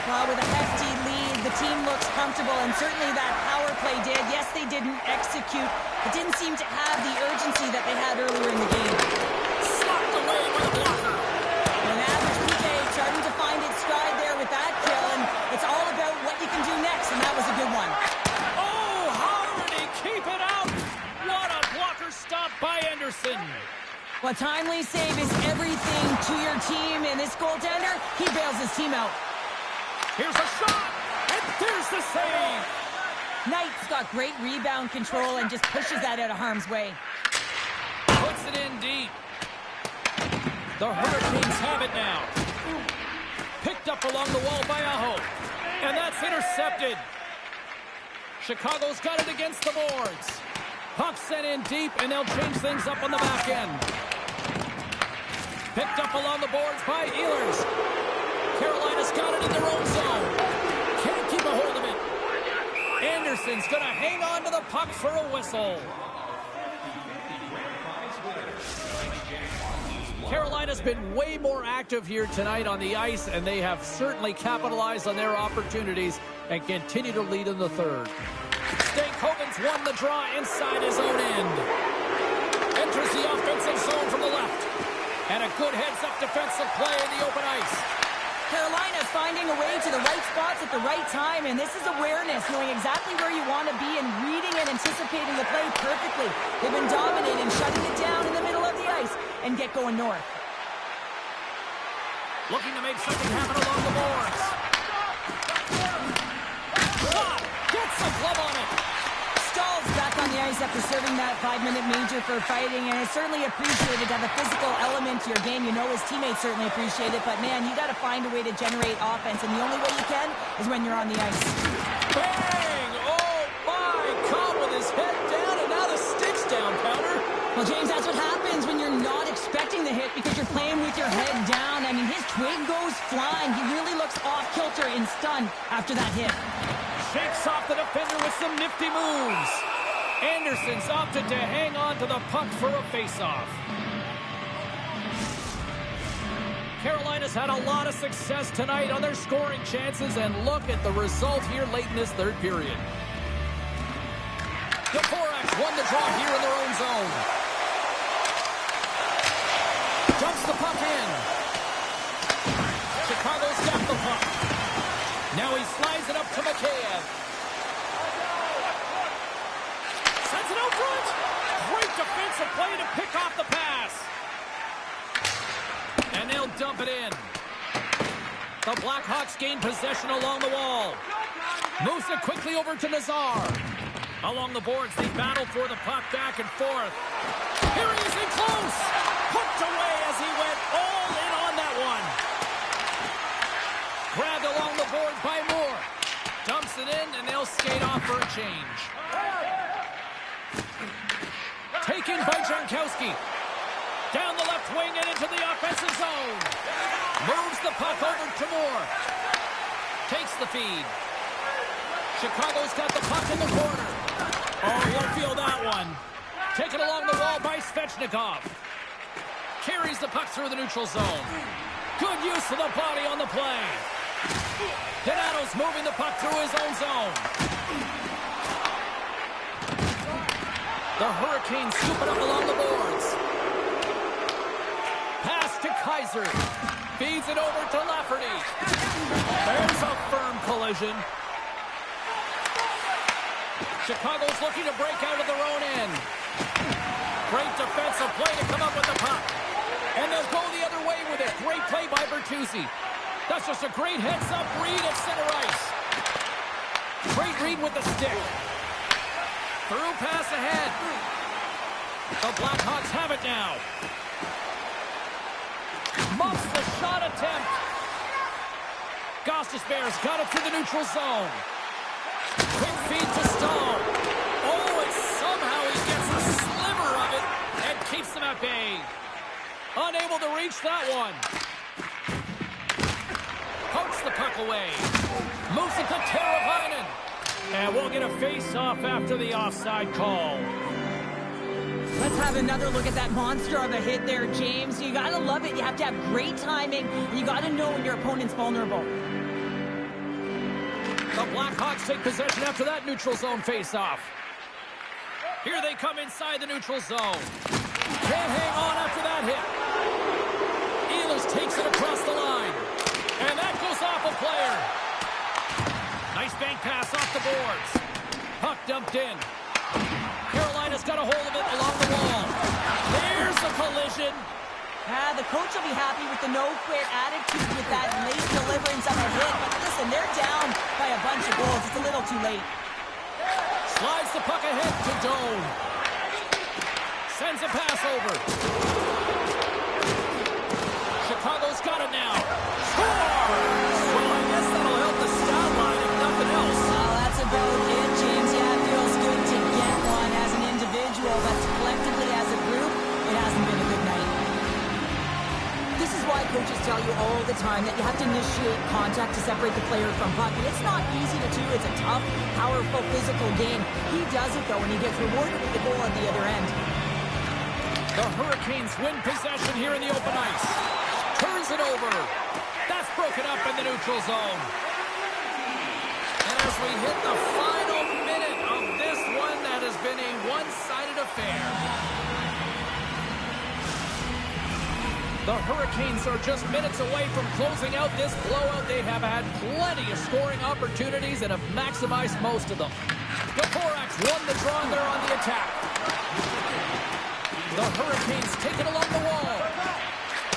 Well, with a hefty lead, the team looks comfortable, and certainly that power play did. Yes, they didn't execute. It didn't seem to have the urgency that they had earlier in the game. Slapped away by the blocker. An average PK starting to find its stride there with that kill, and it's all about what you can do next, and that was a good one. Oh, Hardy, keep it out. What a blocker stop by Anderson. Well, timely save is everything to your team, and this goaltender, he bails his team out. Here's a shot, and there's the save. Knight's got great rebound control and just pushes that out of harm's way. Puts it in deep. The Hurricanes have it now. Picked up along the wall by Aho. And that's intercepted. Chicago's got it against the boards. Puck sent in deep, and they'll change things up on the back end. Picked up along the boards by Ehlers. Carolina's got it in their own zone. Can't keep a hold of it. Anderson's going to hang on to the puck for a whistle. Carolina's been way more active here tonight on the ice, and they have certainly capitalized on their opportunities and continue to lead in the third. Stankoven's won the draw inside his own end. Enters the offensive zone from the left. And a good heads-up defensive play in the open ice. Carolina's finding a way to the right spots at the right time, and this is awareness, knowing exactly where you want to be and reading and anticipating the play perfectly. They've been dominating, shutting it down in the middle of the ice, and get going north. Looking to make something happen along the boards. Shot! Gets a glove on it. Stahl's back on the ice James, after serving that 5-minute major for fighting, and it's certainly appreciated to have a physical element to your game. You know his teammates certainly appreciate it, but man, you got to find a way to generate offense, and the only way you can is when you're on the ice. Bang! Oh my! Caught with his head down, and now the stick's down, Powder. Well, James, that's what happens when you're not expecting the hit because you're playing with your head down. I mean, his twig goes flying. He really looks off kilter and stunned after that hit. Shakes off the defender with some nifty moves. Anderson's opted to hang on to the puck for a face-off. Carolina's had a lot of success tonight on their scoring chances, and look at the result here late in this third period. The Borax won the draw here in their own zone. Dumps the puck in. Chicago's got the puck. Now he slides it up to Mikheyev. Sends it out front. Great defensive play to pick off the pass. And they'll dump it in. The Blackhawks gain possession along the wall. Moves it quickly over to Nazar. Along the boards, they battle for the puck back and forth. Here he is in close. Hooked away as he went all in on that one. Grabbed along the board by Moore. Dumps it in, and they'll skate off for a change. Taken by Jankowski. Down the left wing and into the offensive zone. Moves the puck over to Moore. Takes the feed. Chicago's got the puck in the corner. Oh, he'll feel that one. Taken along the wall by Svechnikov. Carries the puck through the neutral zone. Good use of the body on the play. Donato's moving the puck through his own zone. The Hurricanes scoop it up along the boards. Pass to Kaiser. Feeds it over to Lafferty. There's a firm collision. Chicago's looking to break out of their own end. Great defensive play to come up with the puck. And they'll go the other way with it. Great play by Bertuzzi. That's just a great heads-up read at center ice. Great read with the stick. Through pass ahead. The Blackhawks have it now. Muffs the shot attempt. Gostisbehere's got it through the neutral zone. Quick feed to Stahl. Oh, and somehow he gets a sliver of it and keeps them at bay. Unable to reach that one. Pokes the puck away. Moves it to Teravainen. And we'll get a face-off after the offside call. Let's have another look at that monster of a hit there, James. You gotta love it. You have to have great timing, and you gotta know when your opponent's vulnerable. The Blackhawks take possession after that neutral zone face-off. Here they come inside the neutral zone. Can't hang on after that hit. Ehlers takes it across the line. And that goes off a player. Nice bank pass off the boards. Puck dumped in. Carolina's got a hold of it along the wall. There's the collision. The coach will be happy with the no-quit attitude with that late deliverance of a hit. But listen, they're down by a bunch of goals. It's a little too late. Slides the puck ahead to Doan. Sends a pass over. Chicago's got it now. Score! Well, I guess that'll help the stat line if nothing else. Well, that's about it, James. Yeah, it feels good to get one as an individual, but collectively as a group, it hasn't been a good night. This is why coaches tell you all the time that you have to initiate contact to separate the player from puck. And it's not easy to do. It's a tough, powerful, physical game. He does it, though, and he gets rewarded with the goal at the other end. The Hurricanes win possession here in the open ice. Turns it over. That's broken up in the neutral zone. And as we hit the final minute of this one, that has been a one-sided affair. The Hurricanes are just minutes away from closing out this blowout. They have had plenty of scoring opportunities and have maximized most of them. The Borax won the draw and they're on the attack. The Hurricanes take it along the wall.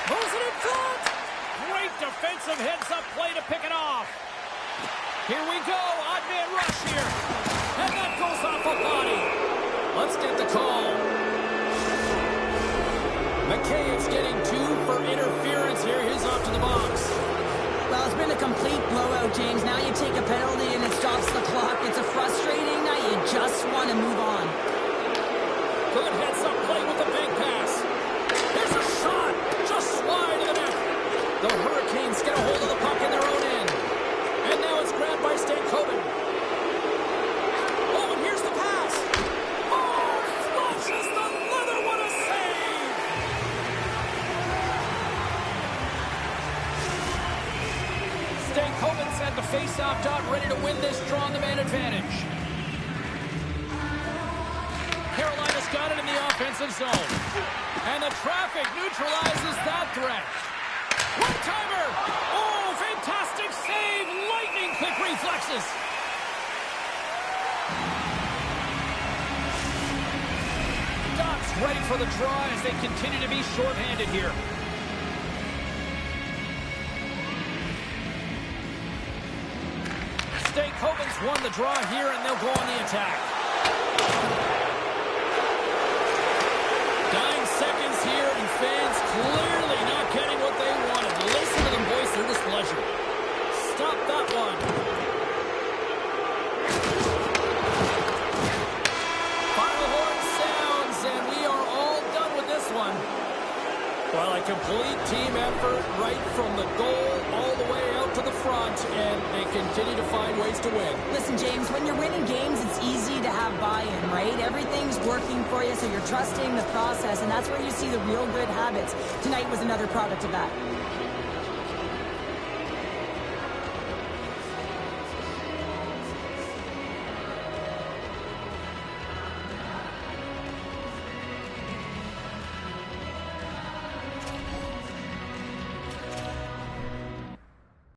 Moves it in front. Great defensive heads-up play to pick it off. Here we go. Odd man rush here. And that goes off a body. Let's It's getting 2 for interference here. He's off to the box. Well, it's been a complete blowout, James. Now you take a penalty and it stops the clock. It's a frustrating night. You just want to move on. Good heads-up play with the bank pass. Here's a shot. Just wide of the net. The Hurricanes get a hold of the puck in their own end. And now it's grabbed by Stankoven. Oh, and here's the pass. Oh, flushes the leather. What a save. Stankoven's at the face-off dot, ready to win this draw on the man advantage. Carolina's got it in the offensive zone. And the traffic neutralizes that threat. One-timer! Oh, fantastic save! Lightning-quick reflexes. Ducks ready for the draw as they continue to be shorthanded here. Stankoven's won the draw here, and they'll go on the attack. Dying seconds here, and fans clearly not getting what they wanted. Listen to them voice their displeasure. Stop that one. Final horn sounds, and we are all done with this one. Well, a complete team effort right from the goal all the way out to the front, and they continue to find ways to win. Listen, James, when you're winning games, it's easy to have buy-in, right? Everything's working for you, so you're trusting the process, and that's where you see the real good habits. Tonight was another product of that.